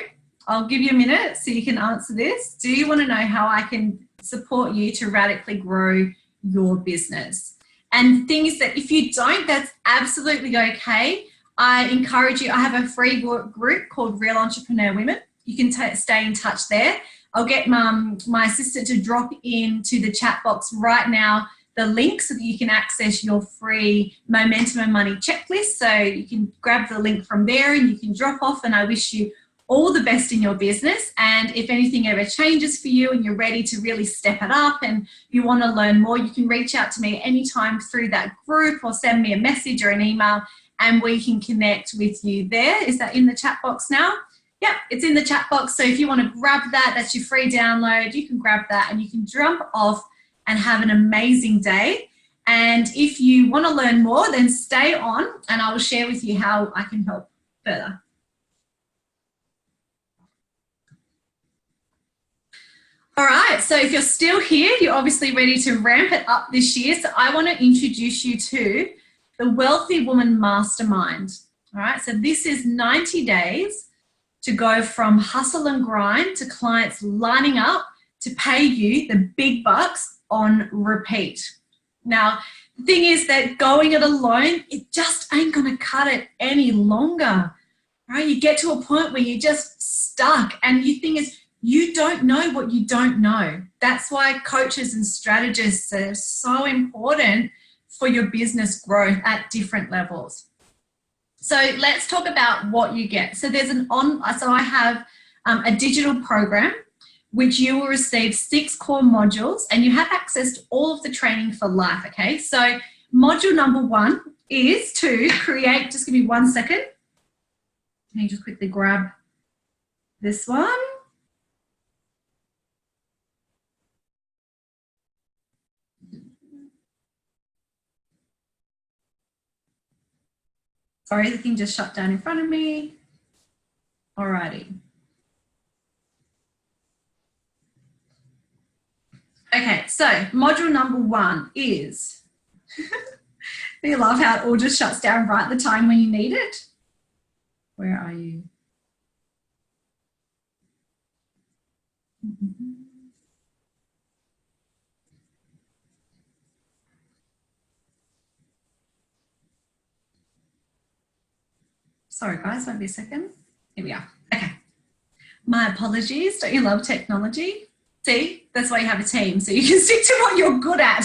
I'll give you a minute so you can answer this. Do you want to know how I can support you to radically grow your business? And the thing is that if you don't, that's absolutely okay. I encourage you, I have a free group called Real Entrepreneur Women. You can stay in touch there. I'll get my assistant to drop into the chat box right now the link so that you can access your free Momentum and Money checklist. So you can grab the link from there and you can drop off, and I wish you all the best in your business. And if anything ever changes for you and you're ready to really step it up and you want to learn more, you can reach out to me anytime through that group or send me a message or an email and we can connect with you there. Is that in the chat box now? Yep, it's in the chat box. So if you want to grab that, that's your free download. You can grab that and you can jump off and have an amazing day. And if you want to learn more, then stay on and I will share with you how I can help further. All right, so if you're still here, you're obviously ready to ramp it up this year. So I want to introduce you to the Wealthy Woman Mastermind. All right, so this is 90 days to go from hustle and grind to clients lining up to pay you the big bucks on repeat. Now, the thing is that going it alone, it just ain't going to cut it any longer. Right? You get to a point where you're just stuck, and the thing is, you don't know what you don't know. That's why coaches and strategists are so important for your business growth at different levels. So let's talk about what you get. So I have a digital program which you will receive 6 core modules, and you have access to all of the training for life. Okay. So module number 1 is to create. Just give me 1 second. Let me just quickly grab this one. Sorry, the thing just shut down in front of me. Alrighty. Okay, so module number 1 is, you love how it all just shuts down right at the time when you need it. Where are you? Sorry guys, won't be a second. Here we are. Okay. My apologies. Don't you love technology? See, that's why you have a team, so you can stick to what you're good at.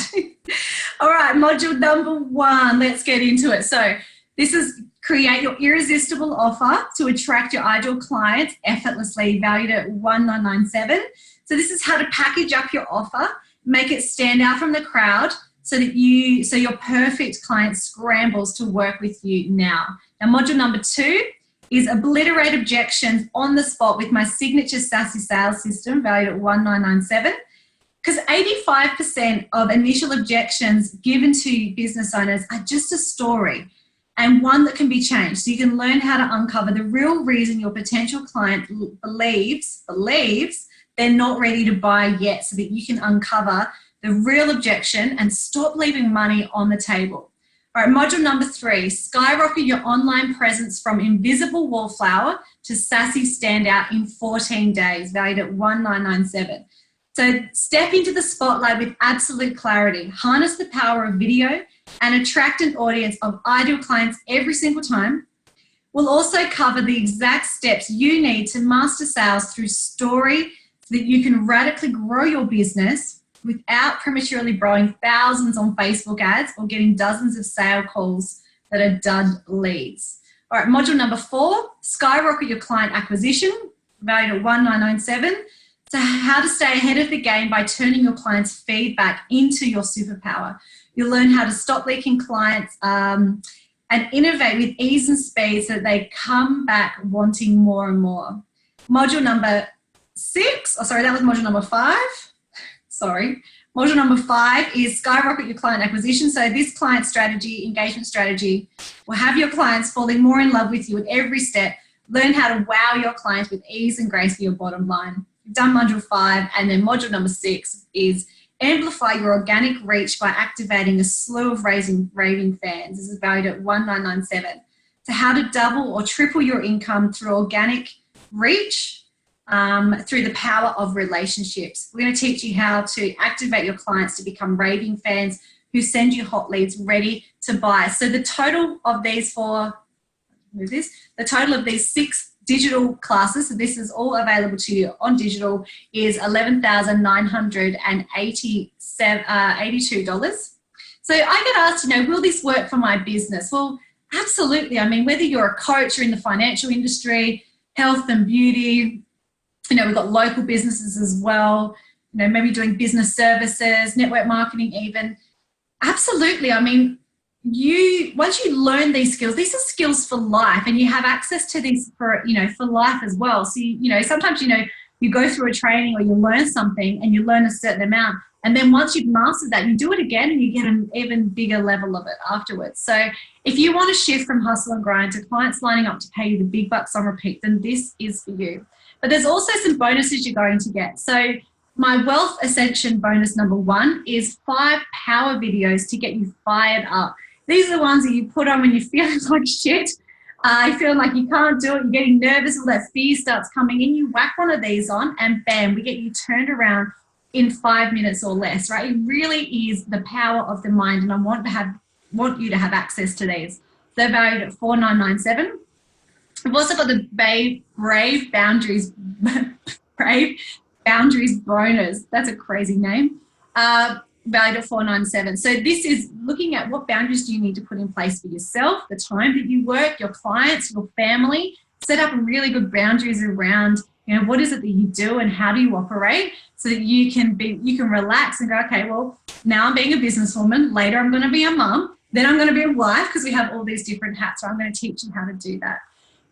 All right, module number 1, let's get into it. So this is create your irresistible offer to attract your ideal clients effortlessly, valued at $1997. So this is how to package up your offer, make it stand out from the crowd so that your perfect client scrambles to work with you now. Now, module number 2 is obliterate objections on the spot with my signature sassy sales system, valued at $1997. Because 85% of initial objections given to business owners are just a story and one that can be changed. So you can learn how to uncover the real reason your potential client believes they're not ready to buy yet, so that you can uncover the real objection and stop leaving money on the table. All right, module number 3, skyrocket your online presence from invisible wallflower to sassy standout in 14 days, valued at $1997. So step into the spotlight with absolute clarity, harness the power of video and attract an audience of ideal clients every single time. We'll also cover the exact steps you need to master sales through story so that you can radically grow your business without prematurely borrowing thousands on Facebook ads or getting dozens of sale calls that are dud leads. All right, module number 4, skyrocket your client acquisition, valued at $1997. So how to stay ahead of the game by turning your clients' feedback into your superpower. You'll learn how to stop leaking clients and innovate with ease and speed so that they come back wanting more and more. Module number 6, that was module number 5. Sorry. Module number 5 is skyrocket your client acquisition. So this client strategy, engagement strategy, will have your clients falling more in love with you at every step. Learn how to wow your clients with ease and grace for your bottom line. We've done module 5, and then module number 6 is amplify your organic reach by activating a slew of raving fans. This is valued at $1997. So how to double or triple your income through organic reach, through the power of relationships. We're going to teach you how to activate your clients to become raving fans who send you hot leads ready to buy. So the total of these the 6 digital classes, so this is all available to you on digital, is $11,982. So I get asked, will this work for my business? Well, absolutely. I mean, whether you're a coach or in the financial industry, health and beauty, we've got local businesses as well, maybe doing business services, network marketing even. Absolutely. I mean, once you learn these skills for life, and you have access to these for life as well. So, sometimes, you go through a training or you learn something and you learn a certain amount. And then once you've mastered that, you do it again and you get an even bigger level of it afterwards. So if you want to shift from hustle and grind to clients lining up to pay you the big bucks on repeat, then this is for you. But there's also some bonuses you're going to get. So my Wealth Ascension bonus number 1 is 5 power videos to get you fired up. These are the ones that you put on when you're feeling like shit. You're feeling like you can't do it. You're getting nervous. All that fear starts coming in. You whack one of these on and bam, we get you turned around in 5 minutes or less, right? It really is the power of the mind, and I want you to have access to these. They're valued at $4997. We've also got the Brave Boundaries bonus. That's a crazy name. Valued at $497. So this is looking at what boundaries do you need to put in place for yourself, the time that you work, your clients, your family. Set up really good boundaries around, what is it that you do and how do you operate, so that you can relax and go, okay, well, now I'm being a businesswoman. Later I'm going to be a mum. Then I'm going to be a wife, because we have all these different hats. So I'm going to teach you how to do that.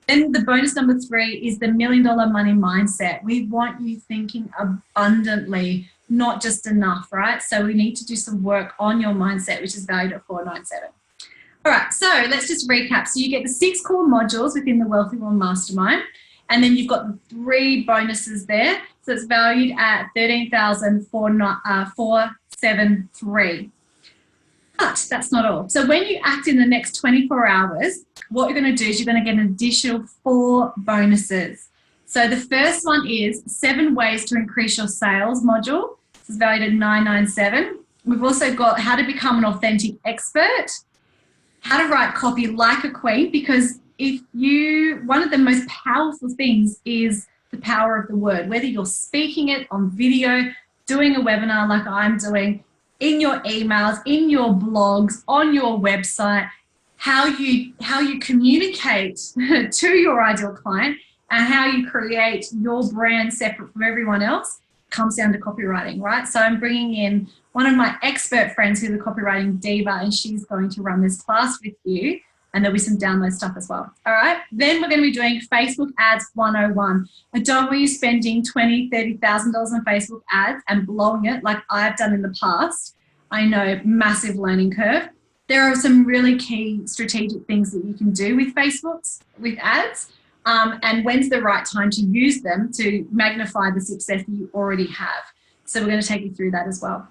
Then the bonus number 3 is the $1 Million Money Mindset. We want you thinking abundantly, not just enough, right? So we need to do some work on your mindset, which is valued at $497. All right, so let's just recap. So you get the 6 core modules within the Wealthy Woman Mastermind, and then you've got the 3 bonuses there. So it's valued at $13,473. But that's not all. So when you act in the next 24 hours, what you're going to do is you're going to get an additional 4 bonuses. So the first one is 7 ways to increase your sales module. This is valued at $997. We've also got how to become an authentic expert, how to write copy like a queen, because one of the most powerful things is the power of the word, whether you're speaking it on video, doing a webinar like I'm doing, in your emails, in your blogs, on your website, how you communicate to your ideal client and how you create your brand separate from everyone else comes down to copywriting, right? So I'm bringing in one of my expert friends who's a copywriting diva, and she's going to run this class with you, and there'll be some download stuff as well. All right, then we're going to be doing Facebook Ads 101. I don't want you spending $20,000, $30,000 on Facebook ads and blowing it like I've done in the past. I know, massive learning curve. There are some really key strategic things that you can do with with ads, and when's the right time to use them to magnify the success that you already have. So we're going to take you through that as well.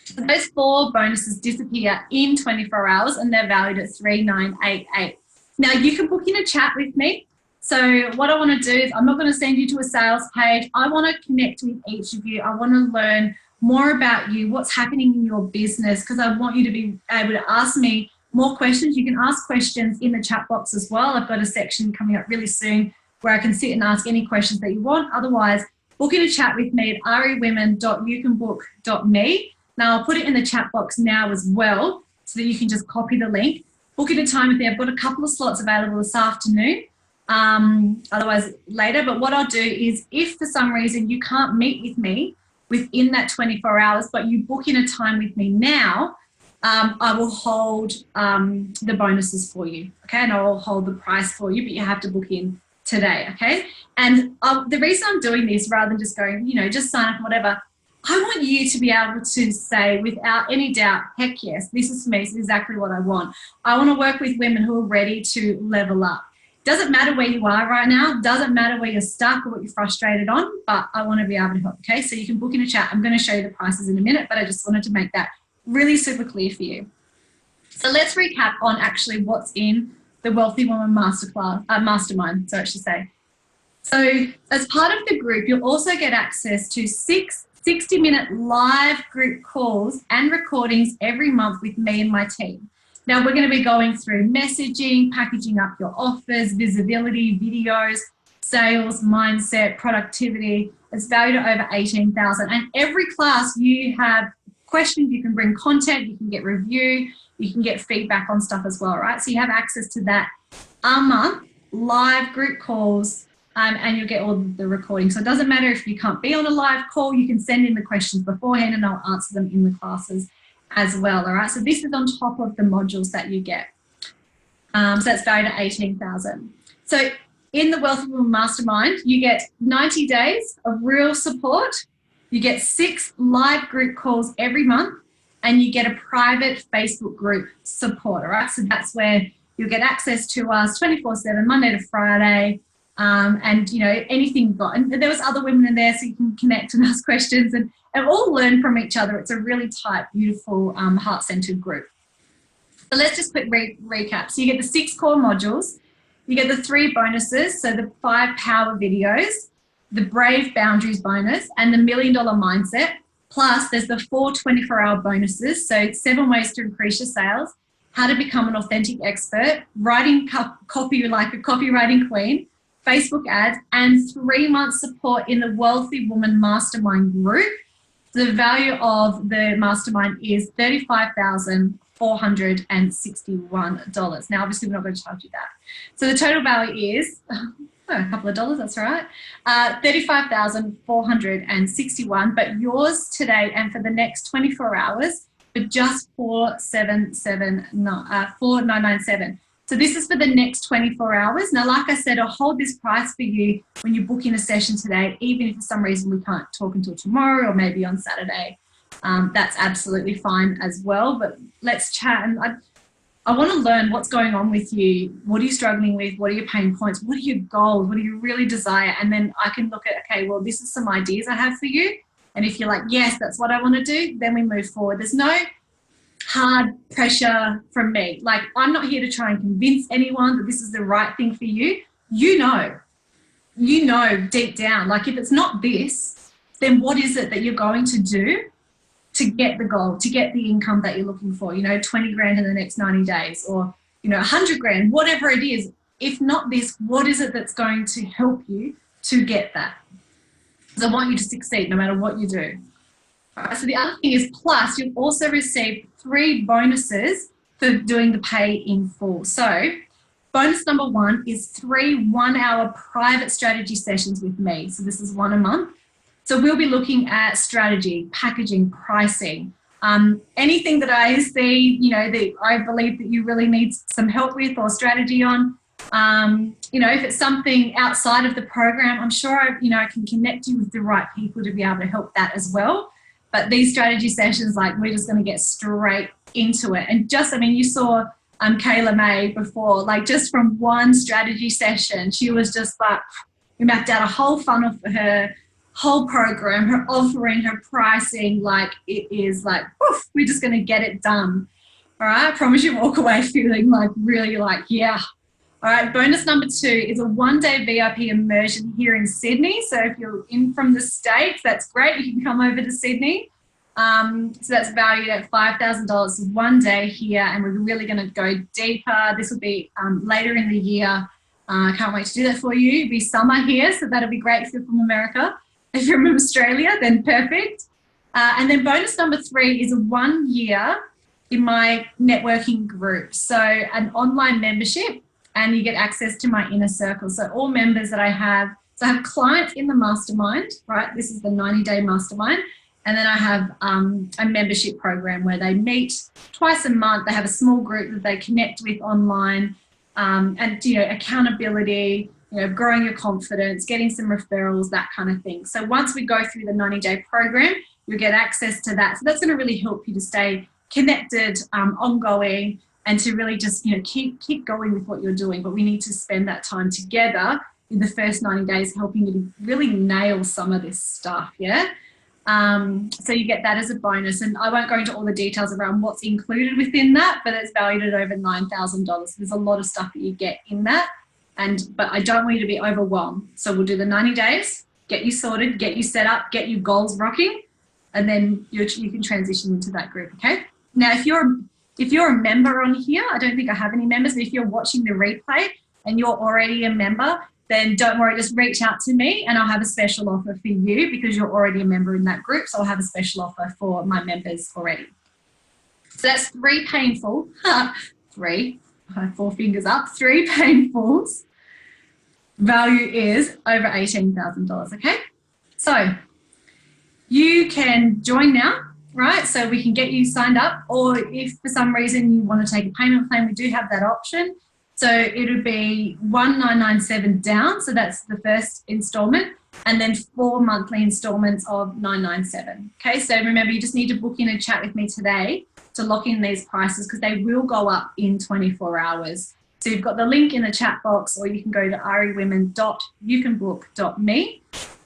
So those 4 bonuses disappear in 24 hours, and they're valued at $3,988. Now you can book in a chat with me. So what I want to do is I'm not going to send you to a sales page. I want to connect with each of you. I want to learn more about you, what's happening in your business, because I want you to be able to ask me more questions. You can ask questions in the chat box as well. I've got a section coming up really soon where I can sit and ask any questions that you want. Otherwise, book in a chat with me at rewomen.youcanbook.me. Now, I'll put it in the chat box now as well so that you can just copy the link. Book in a time with me. I've got a couple of slots available this afternoon, otherwise later. But what I'll do is if for some reason you can't meet with me within that 24 hours, but you book in a time with me now, I will hold the bonuses for you, okay? And I will hold the price for you, but you have to book in today, okay? And the reason I'm doing this rather than just going, just sign up and whatever, I want you to be able to say without any doubt, heck yes, this is for me, it's exactly what I want. I want to work with women who are ready to level up. Doesn't matter where you are right now, doesn't matter where you're stuck or what you're frustrated on, but I want to be able to help, okay? So you can book in a chat. I'm going to show you the prices in a minute, but I just wanted to make that really super clear for you. So let's recap on actually what's in the Wealthy Woman Mastermind, so I should say. So as part of the group, you'll also get access to 6 60-minute live group calls and recordings every month with me and my team. Now, we're going to be going through messaging, packaging up your offers, visibility, videos, sales, mindset, productivity. It's valued at over $18,000. And every class you have questions, you can bring content, you can get review, you can get feedback on stuff as well, right? So you have access to that a month, live group calls, and you'll get all the recordings. So it doesn't matter if you can't be on a live call, you can send in the questions beforehand and I'll answer them in the classes as well, all right? So this is on top of the modules that you get. So that's valued at $18,000. So in the Wealthy Woman Mastermind, you get 90 days of real support, you get 6 live group calls every month, and you get a private Facebook group support, all right? So that's where you'll get access to us 24/7, Monday to Friday, and anything you've got. And there was other women in there, so you can connect and ask questions and all learn from each other. It's a really tight, beautiful, heart-centered group. So let's just quick recap. So you get the 6 core modules, you get the 3 bonuses, so the 5 power videos, the Brave Boundaries bonus, and the $1 Million Mindset. Plus, there's the 4 24-hour bonuses, so 7 ways to increase your sales, how to become an authentic expert, writing copy like a copywriting queen, Facebook ads, and 3 months support in the Wealthy Woman Mastermind group. The value of the mastermind is $35,461. Now, obviously, we're not going to charge you that. So the total value is a couple of dollars, that's right, $35,461, but yours today and for the next 24 hours for just $4,997. So this is for the next 24 hours. Now, like I said, I'll hold this price for you when you book in a session today, even if for some reason we can't talk until tomorrow or maybe on Saturday. That's absolutely fine as well, but let's chat. And I want to learn what's going on with you. What are you struggling with? What are your pain points? What are your goals? What do you really desire? And then I can look at, okay, well, this is some ideas I have for you. And if you're like, yes, that's what I want to do, then we move forward. There's no hard pressure from me. Like, I'm not here to try and convince anyone that this is the right thing for you. You know deep down, like if it's not this, then what is it that you're going to do to get the goal, to get the income that you're looking for, 20 grand in the next 90 days or, 100 grand, whatever it is. If not this, what is it that's going to help you to get that? Because I want you to succeed no matter what you do. All right, so the other thing is, plus you'll also receive 3 bonuses for doing the pay in full. So bonus number 1 is 3 one-hour private strategy sessions with me. So this is 1 a month. So we'll be looking at strategy, packaging, pricing, anything that I see, that I believe that you really need some help with or strategy on. If it's something outside of the program, I'm sure I can connect you with the right people to be able to help that as well. But these strategy sessions, like, we're just going to get straight into it. And you saw Kayla May before, like, just from one strategy session, she was just like, we mapped out a whole funnel for her, whole program, her offering, her pricing. Like, it is like, woof, we're just going to get it done. All right, I promise you walk away feeling like really like, yeah. All right, bonus number 2 is a 1-day VIP immersion here in Sydney. So if you're in from the States, that's great. You can come over to Sydney. So that's valued at $5,000 1 day here, and we're really going to go deeper. This will be later in the year. I can't wait to do that for you. It'll be summer here, so that'll be great if you're from America. If you're from Australia, then perfect. And then bonus number 3 is a 1 year in my networking group. So an online membership, and you get access to my inner circle. So all members that I have, so I have clients in the mastermind, right? This is the 90-day mastermind. And then I have a membership program where they meet twice a month. They have a small group that they connect with online, and, accountability, growing your confidence, getting some referrals, that kind of thing. So once we go through the 90-day program, you'll get access to that. So that's going to really help you to stay connected, ongoing, and to really just, keep going with what you're doing. But we need to spend that time together in the first 90 days helping you to really nail some of this stuff, yeah? So you get that as a bonus, and I won't go into all the details around what's included within that, but it's valued at over $9,000. There's a lot of stuff that you get in that, but I don't want you to be overwhelmed. So we'll do the 90 days, get you sorted, get you set up, get you goals rocking, and then you can transition into that group, okay? Now, if you're a member on here, I don't think I have any members, but if you're watching the replay and you're already a member, then don't worry, just reach out to me and I'll have a special offer for you because you're already a member in that group. So I'll have a special offer for my members already. So that's 3 painful, 3, 4 fingers up, 3 painfuls. Value is over $18,000, okay? So you can join now, right? So we can get you signed up, or if for some reason you want to take a payment plan, we do have that option. So it'll be $1,997 down, so that's the first installment, and then 4 monthly installments of $997. Okay, so remember, you just need to book in and chat with me today to lock in these prices because they will go up in 24 hours. So you've got the link in the chat box, or you can go to ariwomen.youcanbook.me,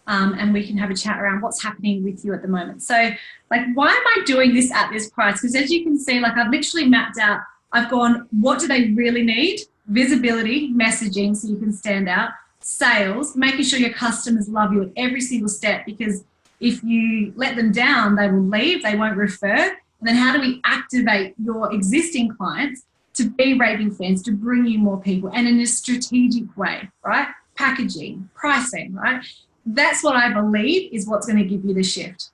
and we can have a chat around what's happening with you at the moment. So, like, why am I doing this at this price? Because as you can see, like, I've literally mapped out, I've gone, what do they really need? Visibility, messaging, so you can stand out, sales, making sure your customers love you at every single step, because if you let them down, they will leave, they won't refer. And then how do we activate your existing clients to be raving fans, to bring you more people, and in a strategic way, right? Packaging, pricing, right? That's what I believe is what's going to give you the shift.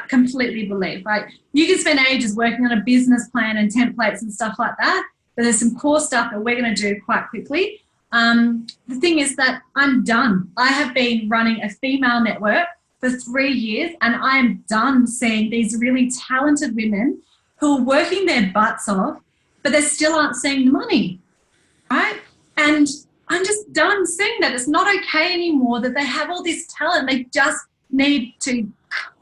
Completely believe, right? You can spend ages working on a business plan and templates and stuff like that, but there's some core stuff that we're going to do quite quickly. The thing is that I'm done. I have been running a female network for 3 years, and I am done seeing these really talented women who are working their butts off, but they still aren't seeing the money, right? And I'm just done seeing that. It's not okay anymore that they have all this talent. They just need to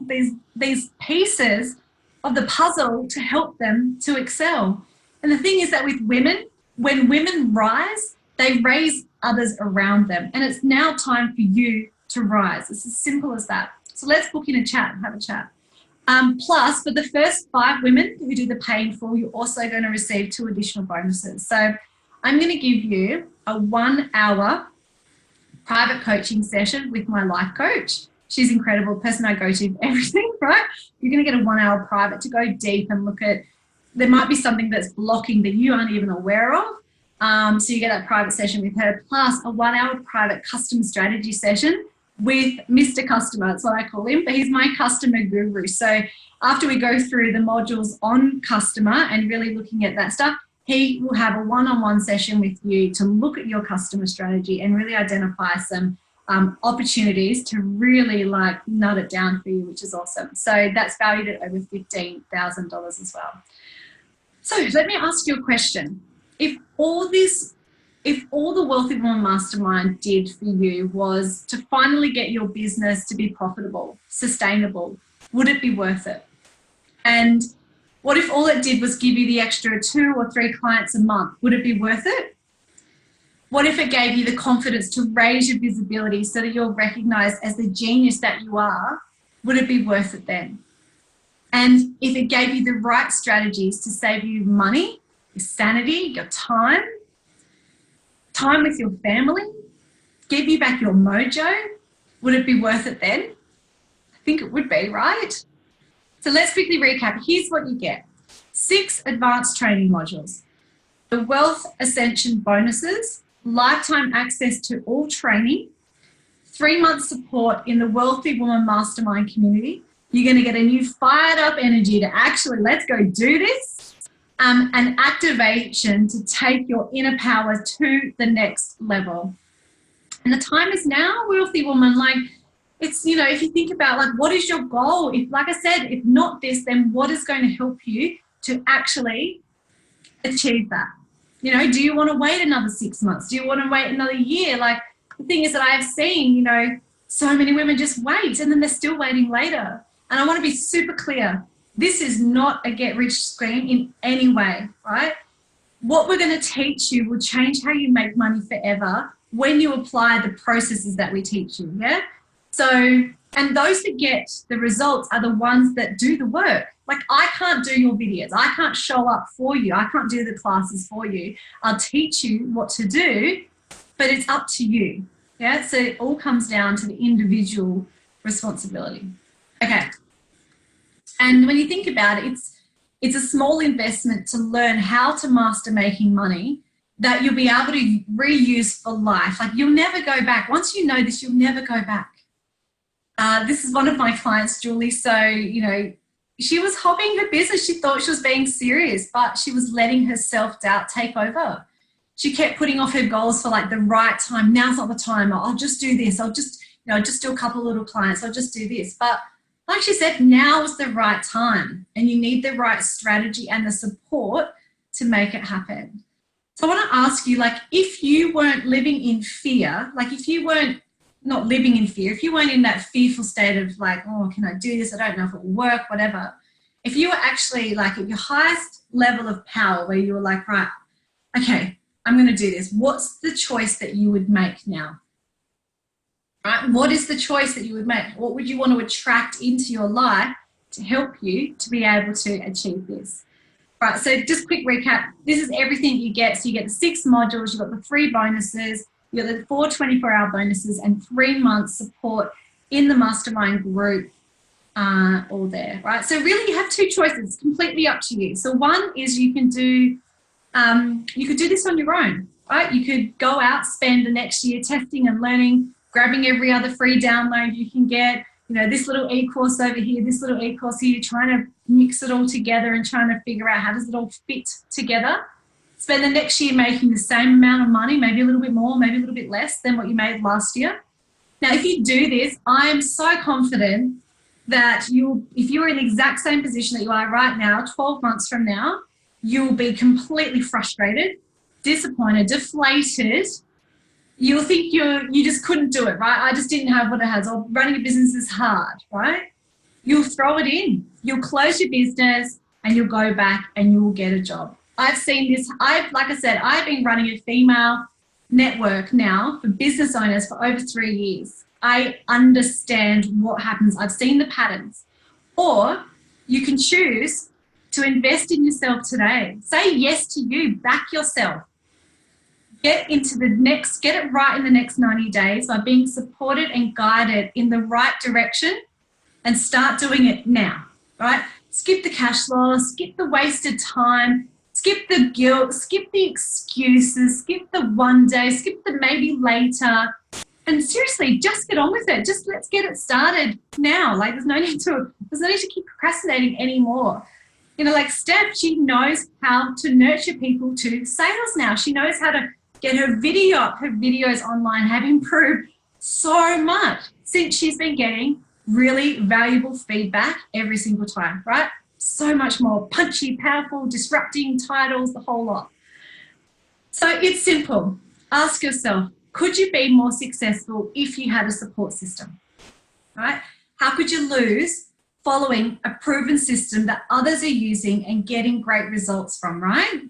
these pieces of the puzzle to help them to excel. And the thing is that with women, when women rise, they raise others around them. And it's now time for you to rise. It's as simple as that. So let's book in a chat and have a chat. Plus, for the first 5 women who do the pay in full, you're also going to receive 2 additional bonuses. So I'm going to give you a 1-hour private coaching session with my life coach. She's incredible, person I go to everything, right? You're going to get a 1-hour private to go deep and look at, there might be something that's blocking that you aren't even aware of. So you get that private session with her, plus a 1-hour private customer strategy session with Mr. Customer. That's what I call him, but he's my customer guru. So after we go through the modules on customer and really looking at that stuff, he will have a one-on-one session with you to look at your customer strategy and really identify some opportunities to really like nut it down for you, which is awesome. So that's valued at over $15,000 as well. So let me ask you a question. If all the Wealthy Woman Mastermind did for you was to finally get your business to be profitable, sustainable, would it be worth it? And what if all it did was give you the extra 2 or 3 clients a month? Would it be worth it? What if it gave you the confidence to raise your visibility so that you're recognized as the genius that you are? Would it be worth it then? And if it gave you the right strategies to save you money, your sanity, your time with your family, give you back your mojo, would it be worth it then? I think it would be, right? So let's quickly recap. Here's what you get. 6 advanced training modules, the Wealth Ascension bonuses, lifetime access to all training, 3-month support in the Wealthy Woman Mastermind community. You're going to get a new fired up energy to actually, let's go do this. And activation to take your inner power to the next level. And the time is now, wealthy woman. Like, it's, you know, if you think about like, what is your goal? If, like I said, if not this, then what is going to help you to actually achieve that? You know, do you want to wait another 6 months? Do you want to wait another year? Like, the thing is that I have seen, you know, so many women just wait and then they're still waiting later. And I want to be super clear. This is not a get-rich scheme in any way, right? What we're going to teach you will change how you make money forever when you apply the processes that we teach you, yeah? So, and those that get the results are the ones that do the work. Like, I can't do your videos. I can't show up for you. I can't do the classes for you. I'll teach you what to do, but it's up to you, yeah? So it all comes down to the individual responsibility. Okay. And when you think about it, it's a small investment to learn how to master making money that you'll be able to reuse for life. Like, you'll never go back. Once you know this, you'll never go back. This is one of my clients, Julie. So, you know, she was hobbying her business. She thought she was being serious, but she was letting her self-doubt take over. She kept putting off her goals for like the right time. Now's not the time. I'll just do this. I'll just, you know, just do a couple of little clients. I'll just do this. But like she said, now is the right time and you need the right strategy and the support to make it happen. So I want to ask you, like, if you weren't living in fear, like if you weren't not living in fear, if you weren't in that fearful state of like, oh, can I do this? I don't know if it will work, whatever. If you were actually like at your highest level of power where you were like, right, okay, I'm going to do this. What's the choice that you would make now? Right? What is the choice that you would make? What would you want to attract into your life to help you to be able to achieve this? Right, so just quick recap. This is everything you get. So you get the 6 modules, you've got the 3 bonuses, you've got the 4 24-hour bonuses and 3 months support in the mastermind group, all there, right? So really you have 2 choices, completely up to you. So one is you could do this on your own, right? You could go out, spend the next year testing and learning, grabbing every other free download you can get, you know, this little e-course over here, this little e-course here, trying to mix it all together and trying to figure out how does it all fit together. Spend the next year making the same amount of money, maybe a little bit more, maybe a little bit less than what you made last year. Now, if you do this, I am so confident that if you're in the exact same position that you are right now, 12 months from now, you'll be completely frustrated, disappointed, deflated. You'll think you just couldn't do it, right? I just didn't have what it has. Or running a business is hard, right? You'll throw it in. You'll close your business and you'll go back and you'll get a job. I've seen this. Like I said, I've been running a female network now for business owners for over 3 years. I understand what happens. I've seen the patterns. Or you can choose to invest in yourself today. Say yes to you, back yourself. Get it right in the next 90 days by being supported and guided in the right direction, and start doing it now, right? Skip the cash loss, skip the wasted time, skip the guilt, skip the excuses, skip the one day, skip the maybe later, and seriously, just get on with it. Just let's get it started now. Like there's no need to keep procrastinating anymore. You know, like Steph, she knows how to nurture people to sales now. She knows how to get her videos online have improved so much since she's been getting really valuable feedback every single time, right? So much more punchy, powerful, disrupting titles, the whole lot. So it's simple. Ask yourself, could you be more successful if you had a support system, right? How could you lose following a proven system that others are using and getting great results from, right?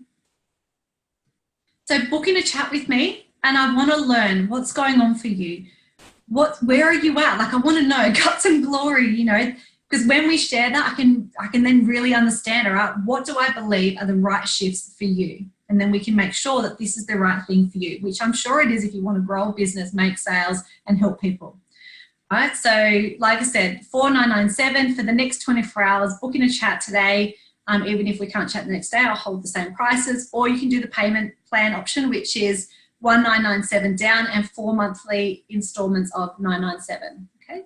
So book in a chat with me, and I want to learn what's going on for you. Where are you at? Like I want to know guts and glory, you know, because when we share that, I can then really understand, all right, what do I believe are the right shifts for you? And then we can make sure that this is the right thing for you, which I'm sure it is if you want to grow a business, make sales, and help people. All right, so like I said, $4,997 for the next 24 hours. Book in a chat today. Even if we can't chat the next day, I'll hold the same prices. Or you can do the payment plan option, which is $1,997 down and 4 monthly installments of $997. Okay.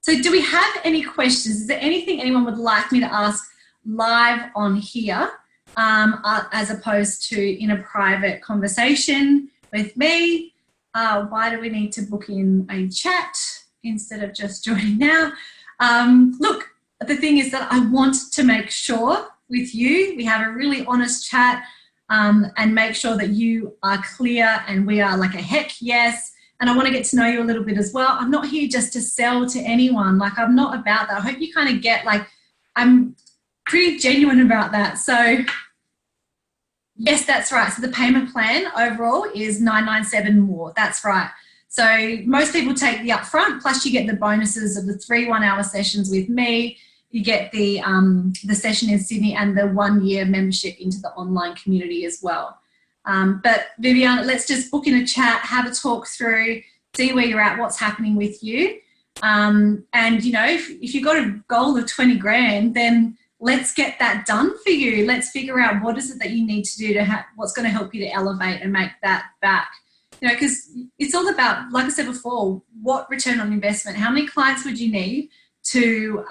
So do we have any questions? Is there anything anyone would like me to ask live on here, as opposed to in a private conversation with me? Why do we need to book in a chat instead of just joining now? Look, the thing is that I want to make sure with you we have a really honest chat, and make sure that you are clear and we are like a heck yes. And I want to get to know you a little bit as well. I'm not here just to sell to anyone. Like I'm not about that. I hope you kind of get, like, I'm pretty genuine about that. So yes, that's right. So the payment plan overall is $997 more. That's right. So most people take the upfront, plus you get the bonuses of the 3 one-hour sessions with me. You get the session in Sydney and the 1-year membership into the online community as well. But Viviana, let's just book in a chat, have a talk through, see where you're at, what's happening with you. And, you know, if you've got a goal of 20 grand, then let's get that done for you. Let's figure out what is it that you need to do to what's going to help you to elevate and make that back. You know, because it's all about, like I said before, what return on investment, how many clients would you need to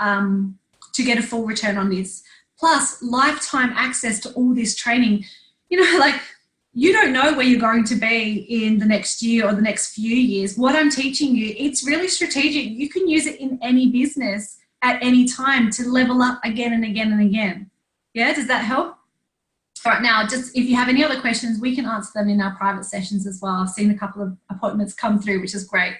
get a full return on this, plus lifetime access to all this training. You know, like you don't know where you're going to be in the next year or the next few years. What I'm teaching you, it's really strategic. You can use it in any business at any time to level up again and again and again. Yeah, does that help? All right, now, just if you have any other questions, we can answer them in our private sessions as well. I've seen a couple of appointments come through, which is great.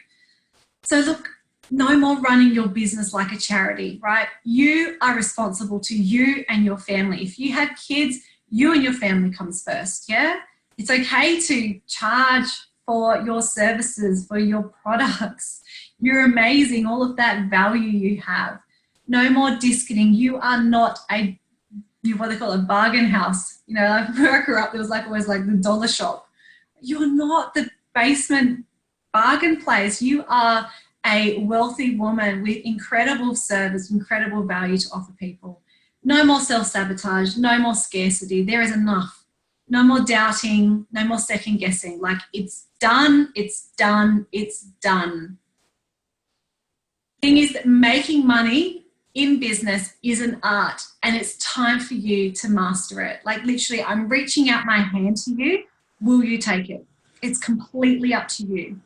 So look, no more running your business like a charity, right? You are responsible to you and your family. If you have kids, you and your family comes first, yeah? It's okay to charge for your services, for your products. You're amazing, all of that value you have. No more discounting. You are not what they call a bargain house. You know, where I grew up, there was like always like the dollar shop. You're not the basement bargain place. You are a wealthy woman with incredible service, incredible value to offer people. No more self-sabotage, no more scarcity. There is enough. No more doubting, no more second guessing. Like it's done, it's done, it's done. Thing is that making money in business is an art, and it's time for you to master it. Like literally, I'm reaching out my hand to you. Will you take it? It's completely up to you.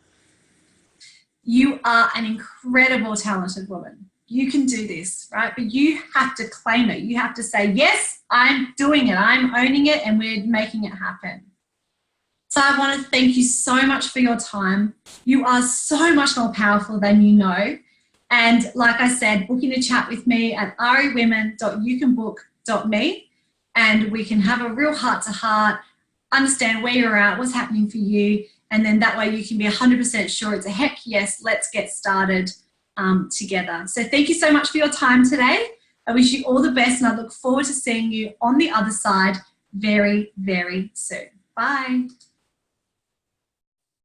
You are an incredible, talented woman. You can do this, right? But you have to claim it. You have to say, yes, I'm doing it. I'm owning it, and we're making it happen. So I want to thank you so much for your time. You are so much more powerful than you know. And like I said, book in a chat with me at ariwomen.youcanbook.me. and we can have a real heart-to-heart, understand where you're at, what's happening for you, and then that way you can be 100% sure it's a heck yes, let's get started together. So thank you so much for your time today. I wish you all the best, and I look forward to seeing you on the other side very, very soon. Bye.